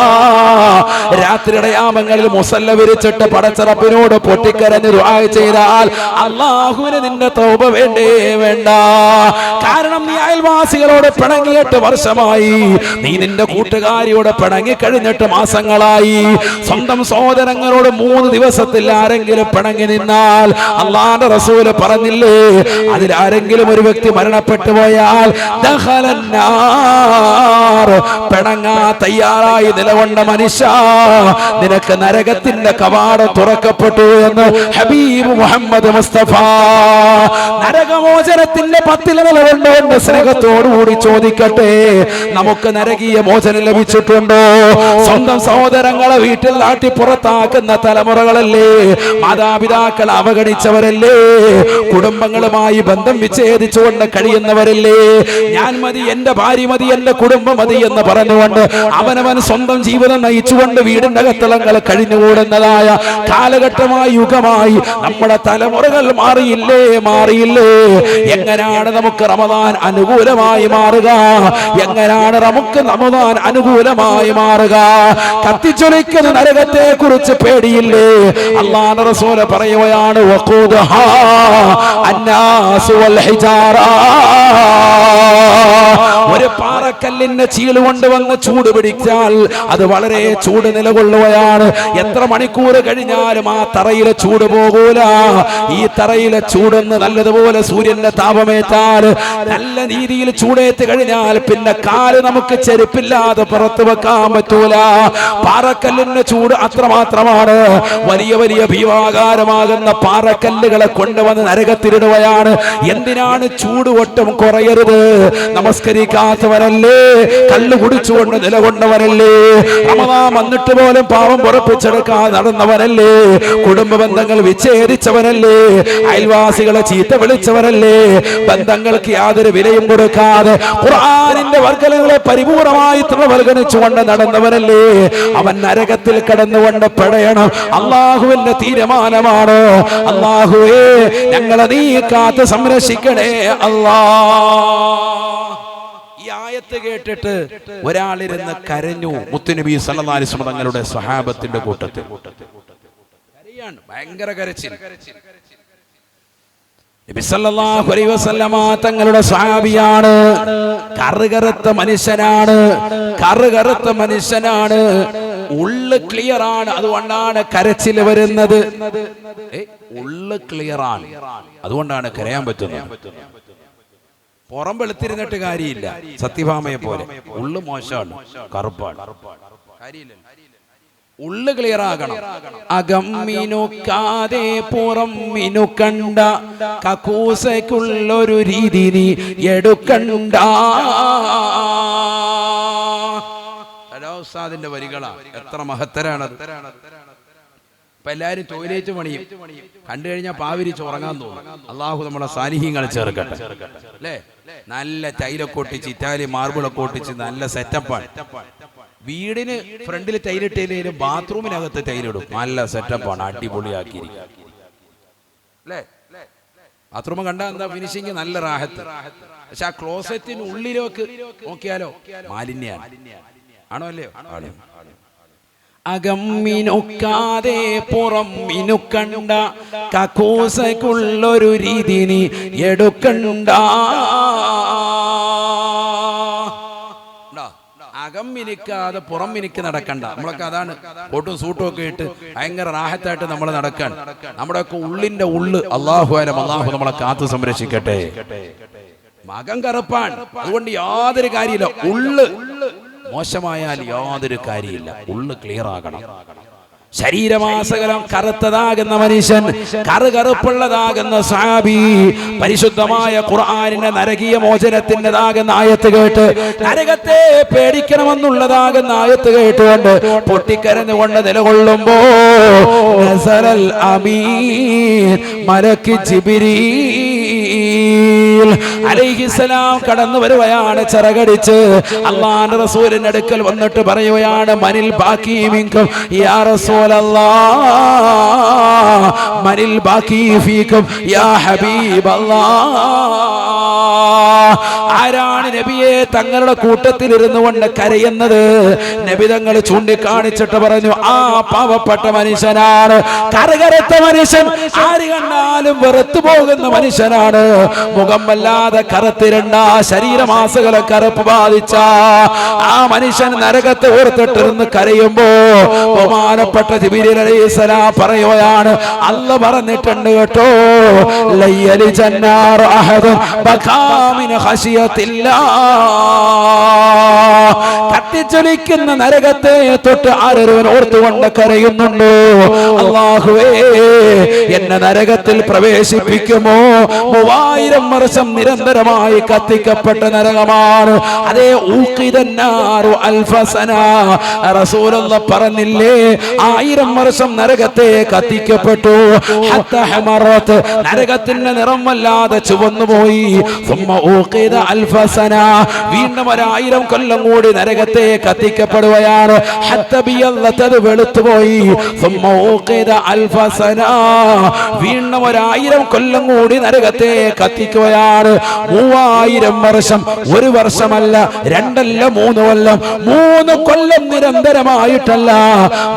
രാത്രിയുടെ യാമങ്ങളിൽ മുസല്ല വിരിച്ചിട്ട് പടച്ച റബ്ബിനോട് പൊട്ടിക്കരഞ്ഞ് ദുആ ചെയ്താൽ അല്ലാഹുവിന് നിന്റെ തൗബ വേണ്ടേ? വേണ്ട. കാരണം നീ അയൽവാസികളോട് പിണങ്ങിയിട്ട് വർഷമായി, നീ നിന്റെ കൂട്ടുകാരിയോട് പിണങ്ങി കഴിഞ്ഞിട്ട് മാസങ്ങളായി, സ്വന്തം സഹോദരങ്ങളോട് 3 ദിവസത്തിൽ ആരെങ്കിലും പിണങ്ങി നിന്നാൽ അല്ലാഹുവിന്റെ റസൂൽ പറഞ്ഞില്ലേ, അതിലാരെങ്കിലും ഒരു വ്യക്തി മരണപ്പെട്ടു പോയാൽ ദഖലന്നാർ, പിണങ്ങാ തയ്യാറായി നിലകൊണ്ട മനുഷ്യ, നിനക്ക് നരകത്തിന്റെ കവാടം തുറക്കപ്പെട്ടു എന്ന് ഹബീബ് മുഹമ്മദ് മുസ്തഫ. നരകമോചനത്തിന്റെ 10 നിലകൊണ്ടുകൊണ്ട് സ്നേഹത്തോടുകൂടി ചോദിക്കട്ടെ, നമുക്ക് നരകീയ മോചനം ലഭിച്ചിട്ടുണ്ടോ? സ്വന്തം സഹോദരങ്ങളെ വീട്ടിൽ നാട്ടി പുറത്താക്കുന്ന തലമുറകളല്ലേ, മാതാപിതാക്കൾ അവഗണിച്ചവരല്ലേ, കുടുംബങ്ങളുമായി ബന്ധം വിച്ഛേദിച്ചുകൊണ്ട് കഴിയുന്നവരല്ലേ, ഞാൻ മതി, എന്റെ ഭാര്യ മതി, എന്റെ കുടുംബം മതി എന്ന് പറഞ്ഞുകൊണ്ട് അവനവൻ സ്വന്തം ജീവിതം നയിച്ചുകൊണ്ട് വീടിന്റെ അകത്തളങ്ങൾ കഴിഞ്ഞുകൂടുന്നതായ കാലഘട്ടമായി, യുഗമായി നമ്മുടെ തലമുറകൾ മാറിയില്ലേ? മാറിയില്ലേ? എങ്ങനെയാണ് നമുക്ക് റമദാൻ അനുകൂലമായി മാറുക? എങ്ങനെയാണ് നമുക്ക് റമദാൻ അനുകൂലമായി മാറുക? കത്തിച്ചൊലിക്കുന്ന നരകത്തെ കുറിച്ച് പേടിയില്ലേ? അല്ലാഹുവിന്റെ റസൂൽ പറയുകയാണ്, വഖൂദഹാ അന്നാസു വൽ ഹിജാറ. ഒരു പാറക്ക പാറക്കല്ലിന്റെ ചീള് കൊണ്ടുവന്ന് ചൂട് പിടിച്ചാൽ അത് വളരെ ചൂട് നിലകൊള്ളുകയാണ്. എത്ര മണിക്കൂർ കഴിഞ്ഞാലും ആ തറയിലെ ചൂട് പോകൂല. ഈ തറയിലെ ചൂടൊന്ന് നല്ലതുപോലെ സൂര്യന്റെ താപമേറ്റാൽ നല്ല രീതിയിൽ ചൂടേറ്റ് കഴിഞ്ഞാൽ പിന്നെ കാല് നമുക്ക് ചെരുപ്പില്ലാതെ പുറത്തു വെക്കാൻ പറ്റൂല. പാറക്കല്ലിന്റെ ചൂട് അത്രമാത്രമാണ്. വലിയ വലിയ ഭീമാകാരമാകുന്ന പാറക്കല്ലുകളെ കൊണ്ടുവന്ന് നരകത്തിലിടുകയാണ്. എന്തിനാണ്? ചൂട് ഒട്ടും കുറയരുത്. നമസ്കരിക്കാത്തവരല്ലേ, കള്ളു കുടിച്ചുകൊണ്ട് നിലകൊണ്ടവരല്ലേ, റമദാൻ വന്നിട്ട് പോലും പാവം പുറപ്പിച്ചെടുക്കാൻ നടന്നവരല്ലേ, കുടുംബ ബന്ധങ്ങൾ വിച്ഛേദിച്ചവരല്ലേ, അയൽവാസികളെ ചീത്ത വിളിച്ചവരല്ലേ, ബന്ധങ്ങൾക്ക് യാതൊരു വിലയും കൊടുക്കാതെ ഖുർആനിന്റെ വർഗ്ഗങ്ങളെ പരിപൂർണമായി തൃണവൽഗണിച്ചുകൊണ്ട് നടന്നവരല്ലേ. അവൻ നരകത്തിൽ കടന്നുകൊണ്ട് പെടയണം. അള്ളാഹുവിന്റെ തീരുമാനമാണ്. അള്ളാഹുവേ, ഞങ്ങളെ നീ കാത്ത് സംരക്ഷിക്കണേ അല്ലാ. ഈ ആയത്ത് കേട്ടിട്ട് ഒരാളിരുന്ന് കരഞ്ഞു. മുത്തുനബി സല്ലല്ലാഹു അലൈഹി വസല്ലം തങ്ങളുടെ സ്വഹാബത്തിന്റെ കൂട്ടത്തിൽ ഭയങ്കര കരച്ചിൽ. നബി സല്ലല്ലാഹു അലൈഹി വസല്ലം തങ്ങളുടെ സ്വഹാബിയാണ്. കറുകറുത്ത മനുഷ്യനാണ്, കറുകറുത്ത മനുഷ്യനാണ്. ഉള്ള് ക്ലിയർ ആണ്, അതുകൊണ്ടാണ് കരച്ചിൽ വരുന്നത്. ഉള്ള് ക്ലിയർ ആണ്, അതുകൊണ്ടാണ് കരയാൻ പറ്റുന്നത്. പുറം വെളുത്തിരുന്നിട്ട് കാര്യമില്ല. സത്യഭാമയെ പോലെ ഉള്ളു മോശമാണ്, കറുപ്പാണ്, കാര്യമില്ല. ഉള്ളു ക്ലിയർ ആകണം. അകം മിനുക്കാതെ പുറം മിനുക്കണ്ട, കക്കൂസയ്ക്കുള്ളൊരു രീതി നീ എടുക്കണ്ട. ഉസ്താദിന്റെ വരികളാണ്. എത്ര മഹത്തരാണത്. ഇപ്പൊ എല്ലാരും ടോയ്ലറ്റ് പണിയും കണ്ടു കഴിഞ്ഞാൽ പാവിരിച്ച് ഉറങ്ങാൻ തോന്നും. അള്ളാഹു നമ്മളെ സാലിഹ്യങ്ങളെ ചേർക്കട്ടെ അല്ലേ. നല്ല ടൈലൊക്കെ ഒട്ടിച്ച്, ഇറ്റാലിയൻ മാർബിളൊക്കെ ഒട്ടിച്ച് നല്ല സെറ്റപ്പാണ്. വീടിന് ഫ്രണ്ടിൽ ടൈലിട്ടില്ലേലും ബാത്റൂമിനകത്ത് ടൈലിടും. നല്ല സെറ്റപ്പാണ്, അടിപൊളിയാക്കിയിരിക്കും അല്ലേ. ബാത്റൂം കണ്ടാൽ എന്താ ഫിനിഷിങ്, നല്ല റാഹത്ത്. പക്ഷെ ആ ക്ലോസറ്റിന് ഉള്ളിലേക്ക് നോക്കിയാലോ മാലിന്യാണ്. ആണോ അല്ലയോ? അകം മിനുക്കാതെ പുറം മിനുക്കണ്ട, കക്കൂസയ്ക്കുള്ളൊരു രീതി നീ എടുക്കണ്ട. അകം മിനിക്കാതെ പുറം മിനിക്ക് നടക്കണ്ട. നമ്മളൊക്കെ അതാണ് കോട്ടും സൂട്ടും ഒക്കെ ഇട്ട് ഭയങ്കര റാഹത്തായിട്ട് നമ്മൾ നടക്കാൻ. നമ്മുടെയൊക്കെ ഉള്ളിന്റെ ഉള്ള് അല്ലാഹു അലം, അല്ലാഹു നമ്മളെ കാത്തു സംരക്ഷിക്കട്ടെ. മകം കറുപ്പാൻ, അതുകൊണ്ട് യാതൊരു കാര്യമില്ല. ഉള്ള് മോശമായാൽ യാതൊരു കാര്യമില്ല. ഉള്ളു ക്ലിയർ ആകണം. ശരീരമാസകലം കറുത്തതാകുന്ന മനുഷ്യൻ, കറുകറുപ്പുള്ളതാകുന്ന സഹാബി പരിശുദ്ധമായ ഖുർആനിന്റെ നരകീയ മോചനത്തിൻ്റെതാകുന്ന ആയത്ത് കേട്ട് നരകത്തെ പേടിക്കണമെന്നുള്ളതാകുന്ന ആയത്ത് കേട്ടുകൊണ്ട് പൊട്ടിക്കരഞ്ഞുകൊണ്ട് നിലകൊള്ളുമ്പോ നസറൽ അമീൻ മലക്ക് ജിബ്രീൽ അലൈഹിസ്സലാം കടന്നു വരുകയാണ്. ചിറകടിച്ച് അല്ലാഹുവിന്റെ റസൂലിന്റെ അടുക്കൽ വന്നിട്ട് പറയുകയാണ്, മനിൽ ബാക്കി മിൻകും യാ റസൂലല്ലാഹ്, മനിൽ ബാക്കി ഫീകും യാ ഹബീബല്ലാഹ്. ആരാണ് നബിയെ തങ്ങളുടെ കൂട്ടത്തിൽ ഇരുന്നു കൊണ്ട് കരയുന്നത്? നബി തങ്ങൾ ചൂണ്ടിക്കാണിച്ചിട്ട് പറഞ്ഞു, ആ പാവപ്പെട്ട മനുഷ്യനാണ്, കറുകറുത്ത മനുഷ്യൻ, ആര് കണ്ടാലും വെറുത്തു പോകുന്ന മനുഷ്യനാണ്. മുഖം വല്ലാതെ കറുത്തിരണ്ട, ശരീരമാസകളെ കറുപ്പ് ബാധിച്ച ആ മനുഷ്യൻ നരകത്തെ ഓർത്തിട്ടിരുന്ന് കരയുമ്പോ ബഹുമാനപ്പെട്ട ജിബ്രീൽ അലൈഹിസ്സലാം പറയുകയാണ്, അല്ലാഹ് പറഞ്ഞിട്ടുണ്ട് കേട്ടോ, ലയ്യലി ജന്നാർ അഹദുൻ ബകാമിന ഖശിയത്തില്ലാഹ്. കത്തിച്ചൊലിക്കുന്ന നരകത്തെ തൊട്ട് ആരൊരുവൻ ഓർത്തുകൊണ്ട് കരയുന്നുണ്ടോ, അല്ലാഹുവേ എന്നെ നരകത്തിൽ പ്രവേശിപ്പിക്കുമോ? 3000 വർഷം നിരന്തരമായി കത്തിക്കപ്പെട്ട നരകമാണ്. അതേ ഊഖിദന്നാറു അൽഫസന, റസൂലുള്ളാഹി പറഞ്ഞില്ലേ, 1000 വർഷം നരകത്തെ കത്തിക്കപ്പെട്ടു. ഹത്താ ഹമറത്ത്, നരകത്തിന്റെ നിറം വല്ലാതെ ചുവന്നുപോയി. സുമ്മ ഊഖിദ അൽഫസന, വീണ്ടും 1000 കൊല്ലം കൂടി കൂടി നരകത്തെ കത്തിക്കപ്പെടുകയാണ്. ഹത്തബിയല്ലതത് വെളുത്തുപോയി. വീണ്ടും 1000 കൊല്ലം കൂടി നരകത്തെ കത്തിക്കുകയാണ്. 3000 വർഷം, ഒരു വർഷമല്ല, 2 അല്ല, 3 കൊല്ലം, 3 കൊല്ലം നിരന്തരമായിട്ടല്ല,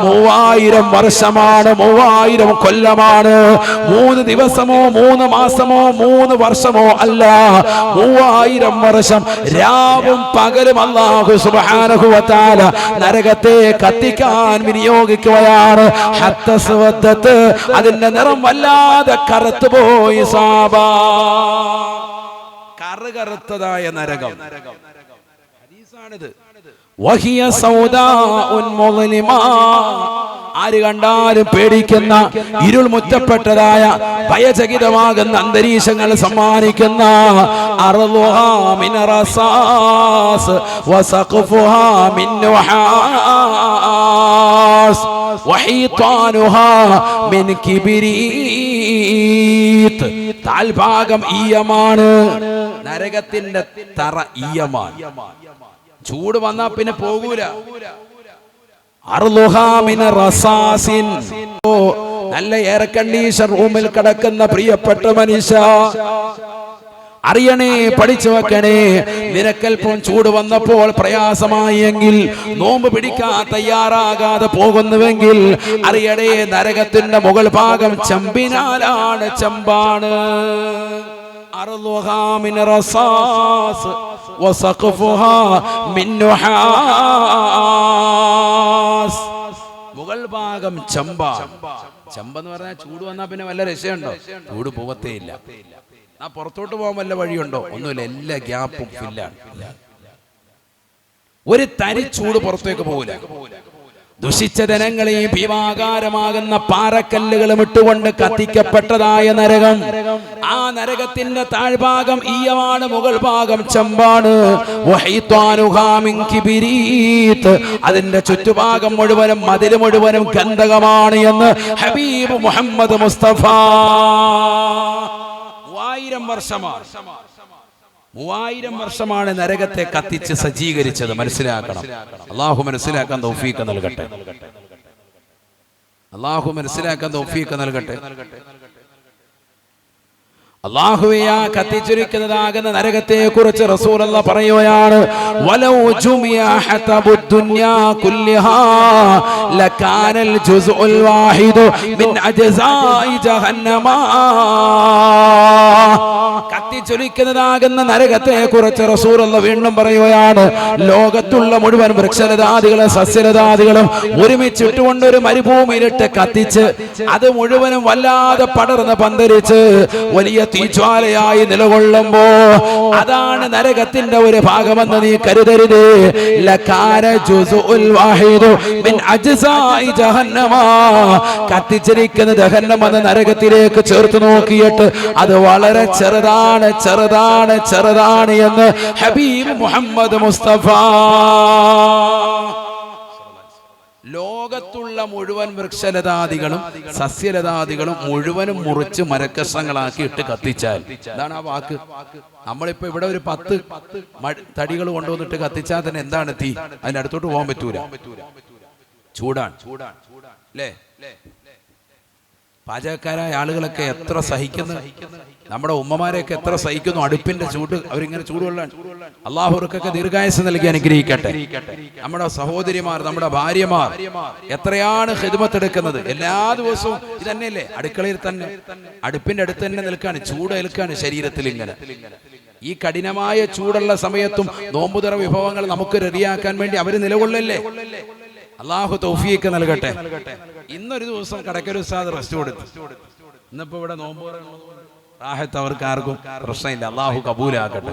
3000 വർഷമാണ്, 3000 കൊല്ലമാണ്. 3 ദിവസമോ 3 മാസമോ 3 വർഷമോ അല്ല, 3000 വർഷം രാവും പകലും അല്ലാഹു സുബ്ഹാനഹു വ തആല നരകത്തെ കത്തിക്കാൻ വിനിയോഗിക്കുകയാണ്. ഹത്തസ്വദത്ത്, അതിന്റെ നിറം വല്ലാതെ കറുത്തുപോയി. സാബാ, കറുകറുത്തതായ നരകം. ഹദീസാണിത്. വഹിയ സൗദാഉൻ മുളിമാ, ആര് കണ്ടാലും പേടിക്കുന്ന, ഇരുൾ മുറ്റപ്പെട്ടതായ ഭയചകിതമാകുന്ന അന്തരീക്ഷങ്ങൾ സമ്മാനിക്കുന്ന, അർളുഹാ മിൻ റസാസ് വസഖഫുഹാ മിൻ നുഹാസ് വഹീതാനുഹാ മിൻ കിബരീത്. താൽഭാഗം ഈയമാണ്, നരകത്തിന്റെ തറ ഈയമാണ്. ചൂട് വന്നാ പിന്നെ പോകൂല. നല്ല എയർ കണ്ടീഷൻ റൂമിൽ കിടക്കുന്ന പ്രിയപ്പെട്ട മനുഷ്യ, അറിയണേ, പഠിച്ചു വെക്കണേ. നിനക്കൽപ്പം ചൂട് വന്നപ്പോൾ പ്രയാസമായെങ്കിൽ, നോമ്പ് പിടിക്കാൻ തയ്യാറാകാതെ പോകുന്നുവെങ്കിൽ അറിയണേ, നരകത്തിന്റെ മുകൾ ഭാഗം ചെമ്പിനാലാണ്, ചെമ്പാണ്. അർളുഹാ മിൻ റസാസ് വസഖഫുഹാ മിൻ നുഹാസ്. മുകൾ ഭാഗം ചെമ്പാ. ചെമ്പെന്ന് പറഞ്ഞാൽ ചൂട് വന്നാൽ പിന്നെ വല്ല രക്ഷയുണ്ടോ? ചൂട് പോവത്തേ ഇല്ല. ആ പുറത്തോട്ട് പോകാൻ വല്ല വഴിയുണ്ടോ? ഒന്നുമില്ല, എല്ലാ ഗ്യാപ്പും ഫില്ലാണ്. ഒരു തരി ചൂട് പുറത്തേക്ക് പോകില്ല. ദുഷിച്ച ജനങ്ങളെയും ഭീമാകാരമാകുന്ന പാറക്കല്ലുകളും ഇട്ടുകൊണ്ട് കത്തിക്കപ്പെട്ടതായ നരകം. ആ നരകത്തിന്റെ താഴ്ഭാഗം ഈയമാണ്, മുകൾ ഭാഗം ചെമ്പാണ്. അതിന്റെ ചുറ്റുഭാഗം മുഴുവനും, മതിൽ മുഴുവനും ഗന്ധകമാണ് എന്ന് ഹബീബ് മുഹമ്മദ് മുസ്തഫ. 3000 വർഷമാണ്, 3000 വർഷമാണ് നരകത്തെ കത്തിച്ച് സജ്ജീകരിച്ചത്. മനസ്സിലാക്കണം. അള്ളാഹു മനസ്സിലാക്കാൻ തൗഫീഖ് നൽകട്ടെ. അള്ളാഹു മനസ്സിലാക്കാൻ തൗഫീഖ് നൽകട്ടെ. അല്ലാഹുവേ, ആ കത്തിച്ചൊരിക്കുന്നതാകുന്ന നരകത്തെ കുറിച്ച് റസൂലുള്ളാഹി പറയുകയാണ്, വലൗ ജുമിഅ ഹതബുദ് ദുനിയാ കുല്ലിഹാ ലകാനൽ ജുസ്ഉൽ വാഹിദു മിൻ അജ്സാഇ ജഹന്നമ. കത്തിച്ചൊരിക്കുന്നതാകുന്ന നരകത്തെ കുറിച്ച് റസൂലുള്ളാഹി വീണ്ടും പറയുകയാണ്, ലോകത്തുള്ള മുഴുവൻ വൃക്ഷലതാദികളും സസ്യലതാദികളും ഒരുമിച്ചിട്ടുകൊണ്ട് ഒരു മരുഭൂമിയിലിട്ട് കത്തിച്ച് അത് മുഴുവനും വല്ലാതെ പടർന്ന് പന്തലിച്ച് വലിയ തീജ്വാലയായി നിലകൊള്ളുമ്പോ അതാണ് നരകത്തിന്റെ ഒരു ഭാഗമെന്ന് നീ കരുതരുത്. ലകാന ജുസ്ഉൽ വാഹിദു മിൻ അജ്സാഇ ജഹന്നമ. കത്തിച്ചിരിക്കുന്ന ജഹന്നം എന്ന നരകത്തിലേക്ക് ചേർത്ത് നോക്കിയിട്ട് അത് വളരെ ചെറുതാണ്, ചെറുതാണ്, ചെറുതാണ് എന്ന് ഹബീബ് മുഹമ്മദ് മുസ്തഫ. ലോകത്തുള്ള മുഴുവൻ വൃക്ഷലതാദികളും സസ്യലതാദികളും മുഴുവനും മുറിച്ച് മരക്കഷ്ണങ്ങളാക്കി ഇട്ട് കത്തിച്ചാൽ, എന്താണ് ആ വാക്ക്? നമ്മളിപ്പോ ഇവിടെ ഒരു 10 തടികൾ കൊണ്ടുവന്നിട്ട് കത്തിച്ചാൽ തന്നെ എന്താണ് തീ? അതിന്റെ അടുത്തോട്ട് പോകാൻ പറ്റൂല, ചൂടാണ് അല്ലേ? പാചകക്കാരായ ആളുകളൊക്കെ എത്ര സഹിക്കുന്നു, നമ്മുടെ ഉമ്മമാരെയൊക്കെ എത്ര സഹിക്കുന്നു. അടുപ്പിന്റെ ചൂട്, അവരിങ്ങനെ ചൂടുകൊള്ളാൻ. അള്ളാഹു അവർക്കൊക്കെ ദീർഘായുസ്സ് നൽകി അനുഗ്രഹിക്കട്ടെ. നമ്മുടെ സഹോദരിമാർ, നമ്മുടെ ഭാര്യമാർ എത്രയാണ് ഖിദ്മത്ത് എടുക്കുന്നത്. എല്ലാ ദിവസവും ഇത് തന്നെയല്ലേ, അടുക്കളയിൽ തന്നെ അടുപ്പിന്റെ അടുത്ത് തന്നെ നിൽക്കാണ്, ചൂട് ഏൽക്കാണ് ശരീരത്തിൽ. ഇങ്ങനെ ഈ കഠിനമായ ചൂടുള്ള സമയത്തും നോമ്പുതറ വിഭവങ്ങൾ നമുക്ക് റെഡിയാക്കാൻ വേണ്ടി അവര് നിലകൊള്ളല്ലേ. അള്ളാഹു തൗഫീഖ് നൽകട്ടെ. ഇന്നൊരു ദിവസം കടക്കൽ ഉസ്താദ് റെസ്റ്റ് കൊടുത്തു. ഇന്നിപ്പോ ഇവിടെ നോമ്പ് റാഹത്ത് അവർക്ക് ആർക്കും പ്രശ്നമില്ല. അള്ളാഹു കബൂലാക്കട്ടെ.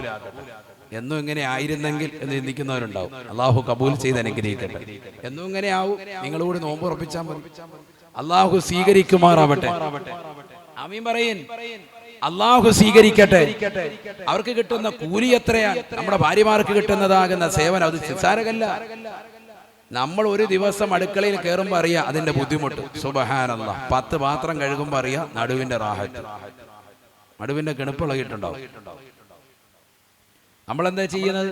എന്നും ഇങ്ങനെ ആയിരുന്നെങ്കിൽ എന്ന് ചിന്തിക്കുന്നവരുണ്ടാവും. അള്ളാഹു കബൂൽ ചെയ്ത് അനുഗ്രഹിക്കട്ടെ. എന്നും ഇങ്ങനെ ആവും. നിങ്ങളോട് നോമ്പ് ഉറപ്പിച്ചാൽ മതി. അള്ളാഹു സ്വീകരിക്കുമാറാവട്ടെ. ആമീൻ പറയിൻ. അള്ളാഹു സ്വീകരിക്കട്ടെ. അവർക്ക് കിട്ടുന്ന കൂലി എത്രയാണ്? നമ്മുടെ ഭാര്യമാർക്ക് കിട്ടുന്നതാകുന്ന സേവനം അത് നിസ്സാരമല്ല. നമ്മൾ ഒരു ദിവസം അടുക്കളയിൽ കയറുമ്പോൾ അറിയാം അതിന്റെ ബുദ്ധിമുട്ട്. സുബ്ഹാനല്ലാഹ്. 10 പാത്രം കഴുകുമ്പോൾ അറിയാം നടുവിന്റെ റാഹത്ത്, നടുവിന്റെ കിണുപ്പിളകിയിട്ടുണ്ടാവും. നമ്മളെന്താ ചെയ്യുന്നത്?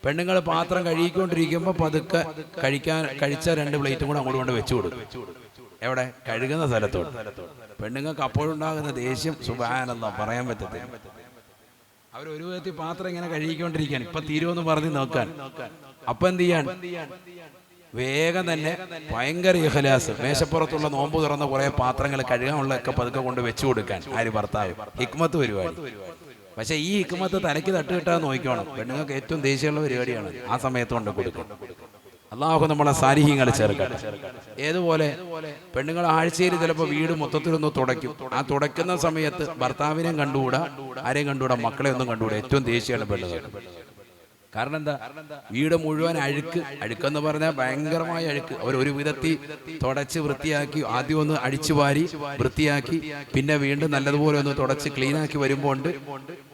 പെണ്ണുങ്ങൾ പാത്രം കഴുകിക്കൊണ്ടിരിക്കുമ്പോൾ പതുക്കെ കഴിച്ച 2 പ്ലേറ്റും കൂടെ അങ്ങോട്ട് കൊണ്ട് വെച്ചു കൊടുക്കും. എവിടെ? കഴുകുന്ന സ്ഥലത്തോട്. പെണ്ണുങ്ങൾക്ക് അപ്പോഴുണ്ടാകുന്ന ദേഷ്യം സുബ്ഹാനല്ലാഹ് പറയാൻ പറ്റത്തില്ല. അവരൊരു വിധത്തിൽ പാത്രം ഇങ്ങനെ കഴുകിക്കൊണ്ടിരിക്കാൻ ഇപ്പൊ തീരുമെന്ന് പറഞ്ഞ് നോക്കാൻ. അപ്പൊ എന്ത് ചെയ്യാൻ? വേഗം തന്നെ ഭയങ്കര ഇഖ്ലാസ് മേശപ്പുറത്തുള്ള നോമ്പ് തുറന്ന കുറെ പാത്രങ്ങൾ കഴുകാനുള്ളതൊക്കെ പതുക്കെ കൊണ്ട് വെച്ചു കൊടുക്കാൻ. ആര്? ഭർത്താവ്. ഹിക്മത്ത് പരിപാടി. പക്ഷെ ഈ ഹിക്മത്ത് തലയ്ക്ക് തട്ടുകിട്ടാൻ നോക്കണം. പെണ്ണുങ്ങൾക്ക് ഏറ്റവും ദേഷ്യമുള്ള പരിപാടിയാണ് ആ സമയത്ത് കൊണ്ട് കൊടുക്കും. അള്ളാഹു നമ്മളെ സാലിഹീങ്ങൾ ചേർക്കട്ടെ. ഏതുപോലെ പെണ്ണുങ്ങൾ ആഴ്ചയിൽ ചിലപ്പോൾ വീട് മൊത്തത്തിലൊന്ന് തുടയ്ക്കും. ആ തുടയ്ക്കുന്ന സമയത്ത് ഭർത്താവിനെയും കണ്ടുകൂടാ, ആരെയും കണ്ടുകൂടാ, മക്കളെ ഒന്നും കണ്ടുകൂടാ. ഏറ്റവും ദേഷ്യമാണ് പെണ്ണുങ്ങൾ. കാരണം എന്താ? വീട് മുഴുവൻ അഴുക്കെന്ന് പറഞ്ഞാൽ ഭയങ്കരമായ അഴുക്ക്. അവർ ഒരു വിധത്തിൽ തുടച്ച് വൃത്തിയാക്കി, ആദ്യം ഒന്ന് അടിച്ചു വാരി വൃത്തിയാക്കി, പിന്നെ വീണ്ടും നല്ലതുപോലെ ഒന്ന് തുടച്ച് ക്ലീനാക്കി വരുമ്പോൾ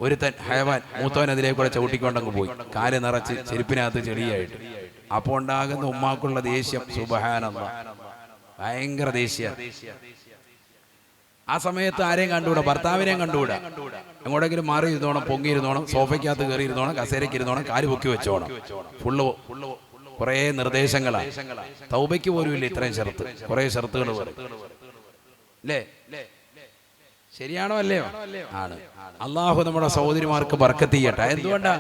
ഒരു ഹയവാൻ മൂത്തവൻ അതിലേക്കൂടെ ചവിട്ടിക്കൊണ്ടങ്ങ് പോയി, കാല് നിറച്ച് ചെരുപ്പിനകത്ത് ചെളിയായിട്ട്. അപ്പോൾ ഉണ്ടാകുന്ന ഉമ്മാക്കുള്ള ദേഷ്യം സുബ്ഹാനല്ലാഹ്, ഭയങ്കര ദേഷ്യ. ആ സമയത്ത് ആരെയും കണ്ടുകൂടാ, ഭർത്താവിനെയും കണ്ടുകൂടാ. എങ്ങോട്ടെങ്കിലും മാറി ഇരുന്നോണം, പൊങ്ങിയിരുന്നോണം, സോഫയ്ക്കകത്ത് കയറി ഇരുന്നോണം, കസേരയ്ക്ക് ഇരുന്നോണം, കാല് പൊക്കി വെച്ചോണം. കുറേ നിർദ്ദേശങ്ങളാണ്. തൗബയ്ക്ക് പോലും ഇല്ല ഇത്രയും ഷർത്ത്, കുറേ ഷർത്തുകൾ അല്ലേ? ശരിയാണോ അല്ലയോ? ആണ്. അള്ളാഹു നമ്മുടെ സഹോദരിമാർക്ക് ബർക്കത്ത് ചെയ്യട്ടെ. എന്തുകൊണ്ടാ?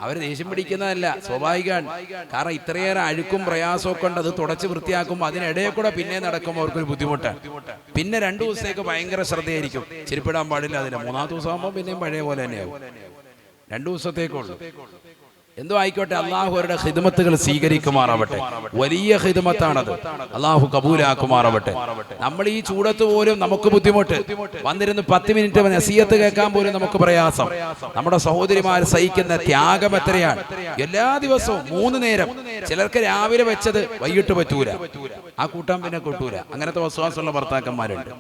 അവര് ദേഷ്യം പിടിക്കുന്നതല്ല, സ്വാഭാവികമാണ്. കാരണം ഇത്രയേറെ അഴുക്കും പ്രയാസവും ഒക്കെ ഉണ്ട്. അത് തുടച്ച് വൃത്തിയാക്കുമ്പോൾ അതിനിടയിൽ കൂടെ പിന്നെ നടക്കുമ്പോൾ അവർക്കൊരു ബുദ്ധിമുട്ടാണ്. പിന്നെ 2 ദിവസത്തേക്ക് ഭയങ്കര ശ്രദ്ധയായിരിക്കും, ചെരുപ്പിടാൻ പാടില്ല. അതില്ല. 3-ാമത്തെ ദിവസം ആകുമ്പോൾ പിന്നെയും പഴയ പോലെ തന്നെയാവും. 2 ദിവസത്തേക്കുള്ളൂ. എന്തോ ആയിക്കോട്ടെ, അള്ളാഹു അവരുടെ ഖിദ്മത്തുകൾ സ്വീകരിക്കുമാറാവട്ടെ. വലിയ ഖിദ്മത്താണത്, അള്ളാഹു കബൂലാക്കുമാറാവട്ടെ. നമ്മൾ ഈ ചൂടത്ത് പോലും നമുക്ക് ബുദ്ധിമുട്ട്, വന്നിരുന്ന് 10 മിനിറ്റ് നസീഹത്ത് കേൾക്കാൻ പോലും നമുക്ക് പ്രയാസം. നമ്മുടെ സഹോദരിമാർ സഹിക്കുന്ന ത്യാഗം എത്രയാണ്! എല്ലാ ദിവസവും 3 നേരം. ചിലർക്ക് രാവിലെ വെച്ചത് വൈകിട്ട് പറ്റൂല, ആ കൂട്ടാൻ പിന്നെ കൊട്ടൂല. അങ്ങനത്തെ വസ്വാസമുള്ള ഭർത്താക്കന്മാരുണ്ട്.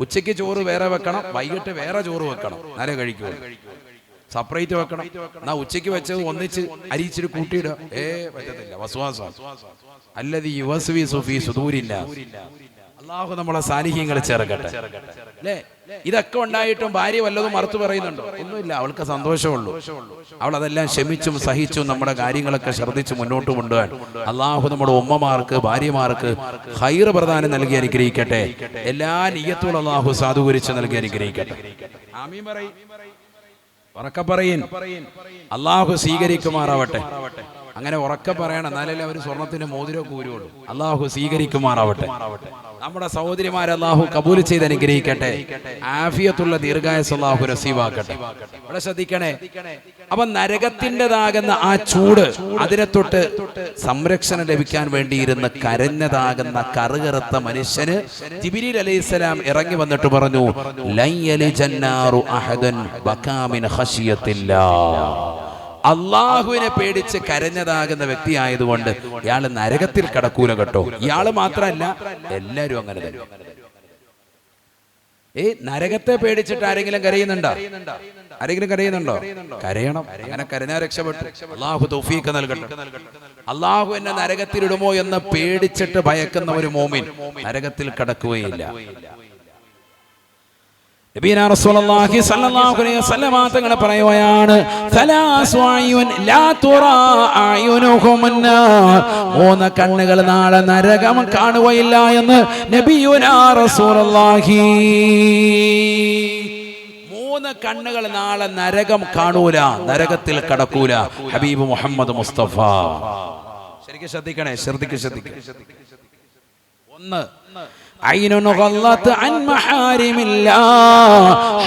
ഉച്ചയ്ക്ക് ചോറ് വേറെ വെക്കണം, വൈകിട്ട് വേറെ ചോറ് വെക്കണം, എന്നാലേ കഴിക്കൂ. സെപ്പറേറ്റ് വെക്കണം. എന്നാ ഉച്ചയ്ക്ക് വെച്ചത് ഒന്നിച്ച് അരിച്ചിട്ട് കൂട്ടിയിടുക, പറ്റത്തില്ല. വസ്വാസം അല്ലദീ യുവസ്വിസു ഫീ സുദൂരിന്നാസ്. അല്ലാഹു നമ്മളെ സാലിഹീങ്ങൾ ചേർക്കട്ടെ. അല്ലേ? ഇതൊക്കെ ഉണ്ടായിട്ടും ഭാര്യ വല്ലതും മറുത്തു പറയുന്നുണ്ടോ? ഒന്നുമില്ല. അവൾക്ക് സന്തോഷമുള്ളൂ. അവൾ അതെല്ലാം ക്ഷമിച്ചും സഹിച്ചും നമ്മുടെ കാര്യങ്ങളൊക്കെ ശ്രദ്ധിച്ച് മുന്നോട്ട് കൊണ്ടുപോകാൻ അല്ലാഹു നമ്മുടെ ഉമ്മമാർക്ക്, ഭാര്യമാർക്ക് ഖൈർ പ്രദാനം നൽകി അനുഗ്രഹിക്കട്ടെ. എല്ലാ നിയ്യത്തുകളും അല്ലാഹു സാധൂകരിച്ച് നൽകി അനുഗ്രഹിക്കട്ടെ. ആമീൻ പറയ്, ഉറക്കെ പറയിൻ. അള്ളാഹു സ്വീകരിക്കുമാറാവട്ടെ. അങ്ങനെ ഉറക്കെ പറയണം, എന്നാലല്ലേ അവർ സ്വർണത്തിന്റെ മോതിരമൊക്കെ ഊരുള്ളൂ. അള്ളാഹു സ്വീകരിക്കുമാറാവട്ടെ. നമ്മുടെ സഹോദരിമാരെ അള്ളാഹു കബൂൽ ചെയ്ത് അനുഗ്രഹിക്കട്ടെ. ആഫിയത്തുള്ള ദീർഘായുസ്സ് അള്ളാഹു നസീബാക്കട്ടെ. ഇവിടെ ശ്രദ്ധിക്കണേ. അപ്പൊ നരകത്തിൻ്റെതാകുന്ന ആ ചൂട്, അതിനെ തൊട്ട് സംരക്ഷണം ലഭിക്കാൻ വേണ്ടിയിരുന്ന് കരഞ്ഞതാകുന്ന കറുകറുത്ത മനുഷ്യന് ജിബ്രീൽ അലൈഹിസ്സലാം ഇറങ്ങി വന്നിട്ട് പറഞ്ഞു, ലൻ യലിജന്നാറു അഹദൻ ബകാ മിൻ ഖശിയത്തില്ലാഹ്. അള്ളാഹുവിനെ പേടിച്ച് കരഞ്ഞതാകുന്ന വ്യക്തി ആയതുകൊണ്ട് ഇയാൾ നരകത്തിൽ കടക്കൂല കേട്ടോ. ഇയാള് മാത്രമല്ല, എല്ലാരും അങ്ങനെ തന്നെ. നരകത്തെ പേടിച്ചിട്ട് ആരെങ്കിലും കരയുന്നുണ്ടോ? ആരെങ്കിലും കരയുന്നുണ്ടോ? കരയണം. അങ്ങനെ കരഞ്ഞാൽ രക്ഷപ്പെട്ടു. അള്ളാഹു തൗഫീഖ് നൽകട്ടെ. അള്ളാഹു എന്നെ നരകത്തിലിടുമോ എന്ന് പേടിച്ചിട്ട് ഭയക്കുന്ന ഒരു മോമിൻ നരകത്തിൽ കടക്കുകയില്ല. നബിയനാ റസൂലുള്ളാഹി സ്വല്ലല്ലാഹു അലൈഹി വസല്ലം തങ്ങൾ പറയുകയാണ്, സലാസു അയ്യുൻ ലാ തുറാ അയ്യുനുഹുമുന്നാർ. 3 കണ്ണുകൾ നാളെ നരകം കാണുകയില്ല എന്ന് നബിയുനാ റസൂലുള്ളാഹി. 3 കണ്ണുകൾ നാളെ നരകം കാണൂല, നരകത്തിൽ കടക്കൂല. ഹബീബ് മുഹമ്മദ് മുസ്തഫ. ശരിക്കും ശ്രദ്ധിക്കണേ, ശ്രദ്ധിക്ക്. 1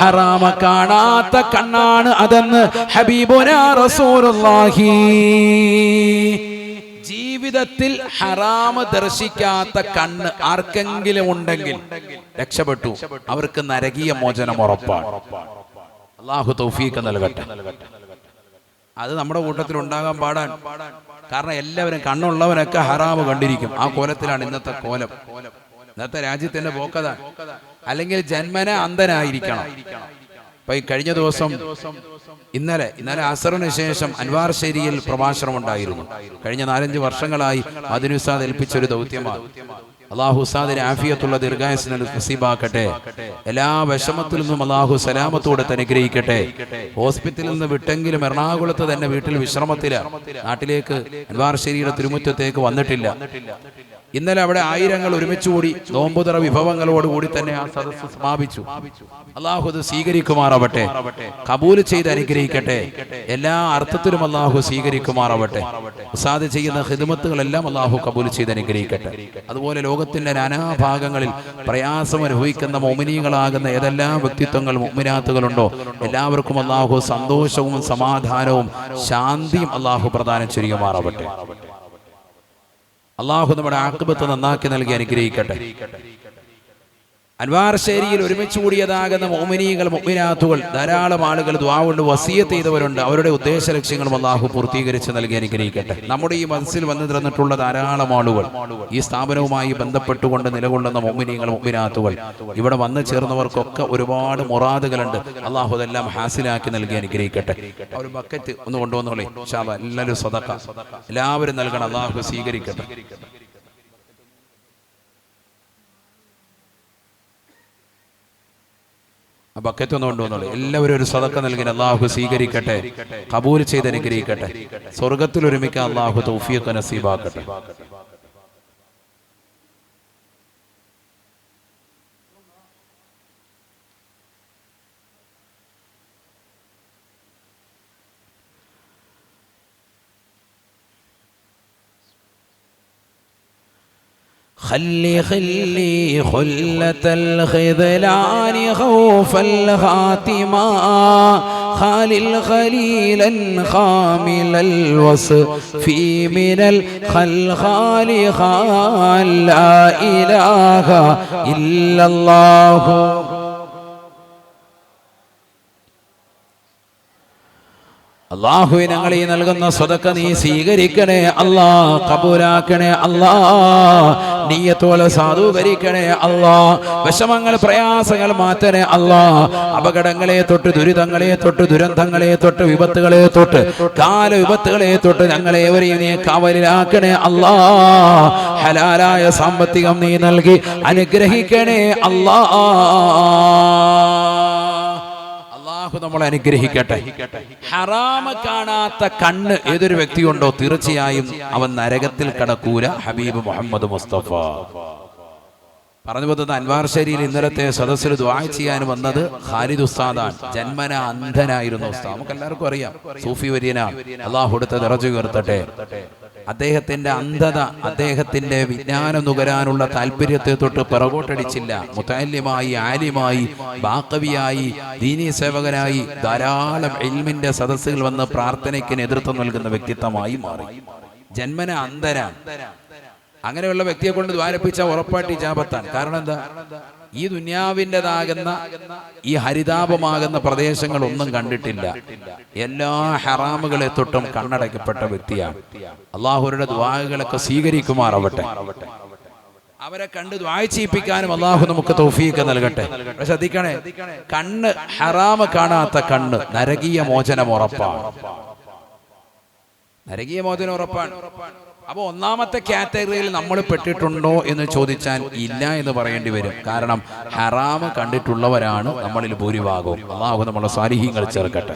ഹറാമ കാണാത്ത കണ്ണാണ് അതെന്ന് ഹബീബുനാ റസൂലുള്ളാഹി. ജീവിതത്തിൽ ഹറാമ് ദർശിക്കാത്ത കണ്ണ് ആർക്കെങ്കിലും ഉണ്ടെങ്കിൽ രക്ഷപ്പെട്ടു. അവർക്ക് നരകീയ മോചനം ഉറപ്പാണ്. അല്ലാഹു തൗഫീഖ് നൽകട്ടെ. അത് നമ്മുടെ കൂട്ടത്തിൽ ഉണ്ടാകാൻ പാടാൻ. കാരണം എല്ലാവരും കണ്ണുള്ളവനൊക്കെ ഹറാമ് കണ്ടിരിക്കും. ആ കോലത്തിലാണ് ഇന്നത്തെ കോലം. ഇന്നത്തെ രാജ്യത്തിന്റെ പോക്കതാണ്. അല്ലെങ്കിൽ ജന്മന അന്ധനായിരിക്കണം. ഇപ്പൊ ഈ കഴിഞ്ഞ ദിവസം ഇന്നലെ അസറിന് ശേഷം അൻവാർ ശേരിയിൽ പ്രഭാഷണം ഉണ്ടായിരുന്നു. കഴിഞ്ഞ 4-5 വർഷങ്ങളായി മദനി ഉസ്താദ് ഏൽപ്പിച്ചൊരു ദൗത്യമാണ്. അള്ളാഹു ഉസ്താദിന് ആഫിയത്തുള്ള ദീർഘായുസ്സിനെ നസീബാക്കട്ടെ. എല്ലാ വിഷമത്തിൽ നിന്നും അള്ളാഹു സലാമത്തോടെ അനുഗ്രഹിക്കട്ടെ. ഹോസ്പിറ്റലിൽ നിന്ന് വിട്ടെങ്കിലും എറണാകുളത്ത് തന്നെ വീട്ടിൽ വിശ്രമത്തിലാണ്. നാട്ടിലേക്ക് അൻവാർ ശരീര തിരുമുറ്റത്തേക്ക് വന്നിട്ടില്ല. ഇന്നലെ അവിടെ ആയിരങ്ങൾ ഒരുമിച്ചുകൂടി നോമ്പുതറ വിഭവങ്ങളോടുകൂടി തന്നെ ആ സദസ്സ് സമാപിച്ചു. അള്ളാഹു അത് സ്വീകരിക്കുമാറാവട്ടെ, കബൂൽ ചെയ്ത് അനുഗ്രഹിക്കട്ടെ. എല്ലാ അർത്ഥത്തിലും അള്ളാഹു സ്വീകരിക്കുമാറാവട്ടെ. ഉസ്താദ് ചെയ്യുന്ന ഖിദ്മത്തുകളെല്ലാം അള്ളാഹു കബൂൽ ചെയ്ത് അനുഗ്രഹിക്കട്ടെ. അതുപോലെ ലോകത്തിന്റെ നാനാഭാഗങ്ങളിൽ പ്രയാസം അനുഭവിക്കുന്ന മുഅ്മിനീങ്ങളാകുന്ന ഏതെല്ലാം വ്യക്തിത്വങ്ങൾ മുഅ്മിനാത്തുകളുണ്ടോ എല്ലാവർക്കും അള്ളാഹു സന്തോഷവും സമാധാനവും ശാന്തിയും അള്ളാഹു പ്രദാനം ചെയ്യുമാറാവട്ടെ. അള്ളാഹു നമ്മുടെ ആഖിബത്ത് നന്നാക്കി നൽകി അനുഗ്രഹിക്കട്ടെ. അൻവാർ ശേരിയിൽ ഒരുമിച്ച് കൂടിയതാകുന്ന മുഅ്മിനീങ്ങൾ മുഅ്മിനാത്തുകൾ ധാരാളം ആളുകൾ ദുആ കൊണ്ട് വസിയത്ത് ചെയ്തവരുണ്ട്. അവരുടെ ഉദ്ദേശ ലക്ഷ്യങ്ങളും അള്ളാഹു പൂർത്തീകരിച്ച് നൽകി അനുഗ്രഹിക്കട്ടെ. നമ്മുടെ ഈ മൻസിൽ വന്നു നിന്നിട്ടുള്ള ധാരാളം ആളുകൾ, ഈ സ്ഥാപനവുമായി ബന്ധപ്പെട്ടുകൊണ്ട് നിലകൊള്ളുന്ന മുഅ്മിനീങ്ങൾ മുഅ്മിനാത്തുകൾ, ഇവിടെ വന്നു ചേർന്നവർക്കൊക്കെ ഒരുപാട് മുറാദുകളുണ്ട്. അള്ളാഹു അതെല്ലാം ഹാസിലാക്കി നൽകി അനുഗ്രഹിക്കട്ടെ. ഒരു ബക്കറ്റ് ഒന്ന് കൊണ്ടുവന്നോളേ ഇൻഷാ അല്ലാഹ്. എല്ലാവരും സദഖ എല്ലാവരും നൽകണം. അള്ളാഹു സ്വീകരിക്കട്ടെ. ആ ബക്കറ്റ് ഒന്ന് കൊണ്ടുവന്നോളൂ. എല്ലാവരും ഒരു സദഖ നൽകി അള്ളാഹു സ്വീകരിക്കട്ടെ, കബൂൽ ചെയ്ത് അനുഗ്രഹിക്കട്ടെ. സ്വർഗത്തിൽ ഒരുമിക്കാൻ അള്ളാഹു തൗഫീഖ് നസീബാക്കട്ടെ. خلي خلة الخذلان خوف الخاتمة خالل خليلا خامل الوصف من الخلخال خال لا إله إلا الله. അള്ളാഹുവേ, ഞങ്ങൾ ഈ നൽകുന്ന സദഖ നീ സ്വീകരിക്കണേ അല്ലാ, കബൂലാക്കണേ അല്ലാ, നിയ്യത്തോടെ സാധൂകരിക്കണേ അല്ലാ. വിഷമങ്ങൾ പ്രയാസങ്ങൾ മാറ്റണേ അല്ലാ. അപകടങ്ങളെ തൊട്ട് ദുരിതങ്ങളെ തൊട്ട് ദുരന്തങ്ങളെ തൊട്ട് വിപത്തുകളെ തൊട്ട് കാല വിപത്തുകളെ തൊട്ട് ഞങ്ങളെ എവരെയും നീ കാവലിലാക്കണേ അല്ലാ. ഹലാലായ സാമ്പത്തികം നീ നൽകി അനുഗ്രഹിക്കണേ അല്ലാ. നമ്മളെ അനുഗ്രഹിക്കട്ടെ. ഹറാമ് കാണാത്ത കണ്ണ് ഏതൊരു വ്യക്തിയുണ്ടോ തീർച്ചയായും അവൻ നരകത്തിൽ കടക്കൂല. ഹബീബ് മുഹമ്മദ് മുസ്തഫ പറഞ്ഞു പോകുന്ന അൻവാർ ശരീയിൽ ഇന്നലത്തെ സദസ്സിൽ ദുആ ചെയ്യാൻ വന്നത് ഖാലിദ് ഉസ്താദാണ്. ജന്മന അന്ധനായിരുന്നു ഉസ്താദ്, നമുക്ക് എല്ലാവർക്കും അറിയാം. സൂഫി വര്യനാണ്. അല്ലാഹു അടുത്ത ദറജ ഉയർത്തട്ടെ. അദ്ദേഹത്തിന്റെ അന്ധത അദ്ദേഹത്തിന്റെ വിജ്ഞാനം നുകരാനുള്ള താല്പര്യത്തെ തൊട്ട് പിറകോട്ടടിച്ചില്ല. മുതഅല്ലിമായി, ആലിമായി, ബാഖവിയായി, ദീനീ സേവകനായി ധാരാളം ഇൽമിന്റെ സദസ്സുകൾ വന്ന് പ്രാർത്ഥനയ്ക്ക് നേതൃത്വം നൽകുന്ന വ്യക്തിത്വമായി മാറി. ജന്മന അന്ധനാണ്. അങ്ങനെയുള്ള വ്യക്തിയെ കൊണ്ട് ദ്വാരപ്പിച്ച ഉറപ്പായിട്ട് ഇജാബത്താണ്. കാരണം എന്താ? ഈ ദുനിയാവിൻ്റെതാകുന്ന ഈ ഹരിതാപമാകുന്ന പ്രദേശങ്ങൾ ഒന്നും കണ്ടിട്ടില്ല. എല്ലാ ഹറാമുകളെ തൊട്ടും കണ്ണടക്കപ്പെട്ട വ്യക്തിയാണ്. അള്ളാഹുരുടെ ദുആകളൊക്കെ സ്വീകരിക്കുമാറാവട്ടെ. അവരെ കണ്ട് ദുആ ചെയ്യിപ്പിക്കാനും അള്ളാഹു നമുക്ക് തൗഫീഖ് നൽകട്ടെ. ശ്രദ്ധിക്കണേ, കണ്ണ് ഹറാമ് കാണാത്ത കണ്ണ് നരകീയ മോചനം ഉറപ്പാണ്. നരകീയ മോചനം ഉറപ്പാണ്. അപ്പൊ ഒന്നാമത്തെ കാറ്റഗറിയിൽ നമ്മൾ പെട്ടിട്ടുണ്ടോ എന്ന് ചോദിച്ചാൽ ഇല്ല എന്ന് പറയേണ്ടി വരും. കാരണം ഹറാമ് കണ്ടിട്ടുള്ളവരാണ് നമ്മളിൽ ഭൂരിഭാഗവും. അല്ലാഹു നമ്മളെ സാലിഹീങ്ങൾ ചേർക്കട്ടെ.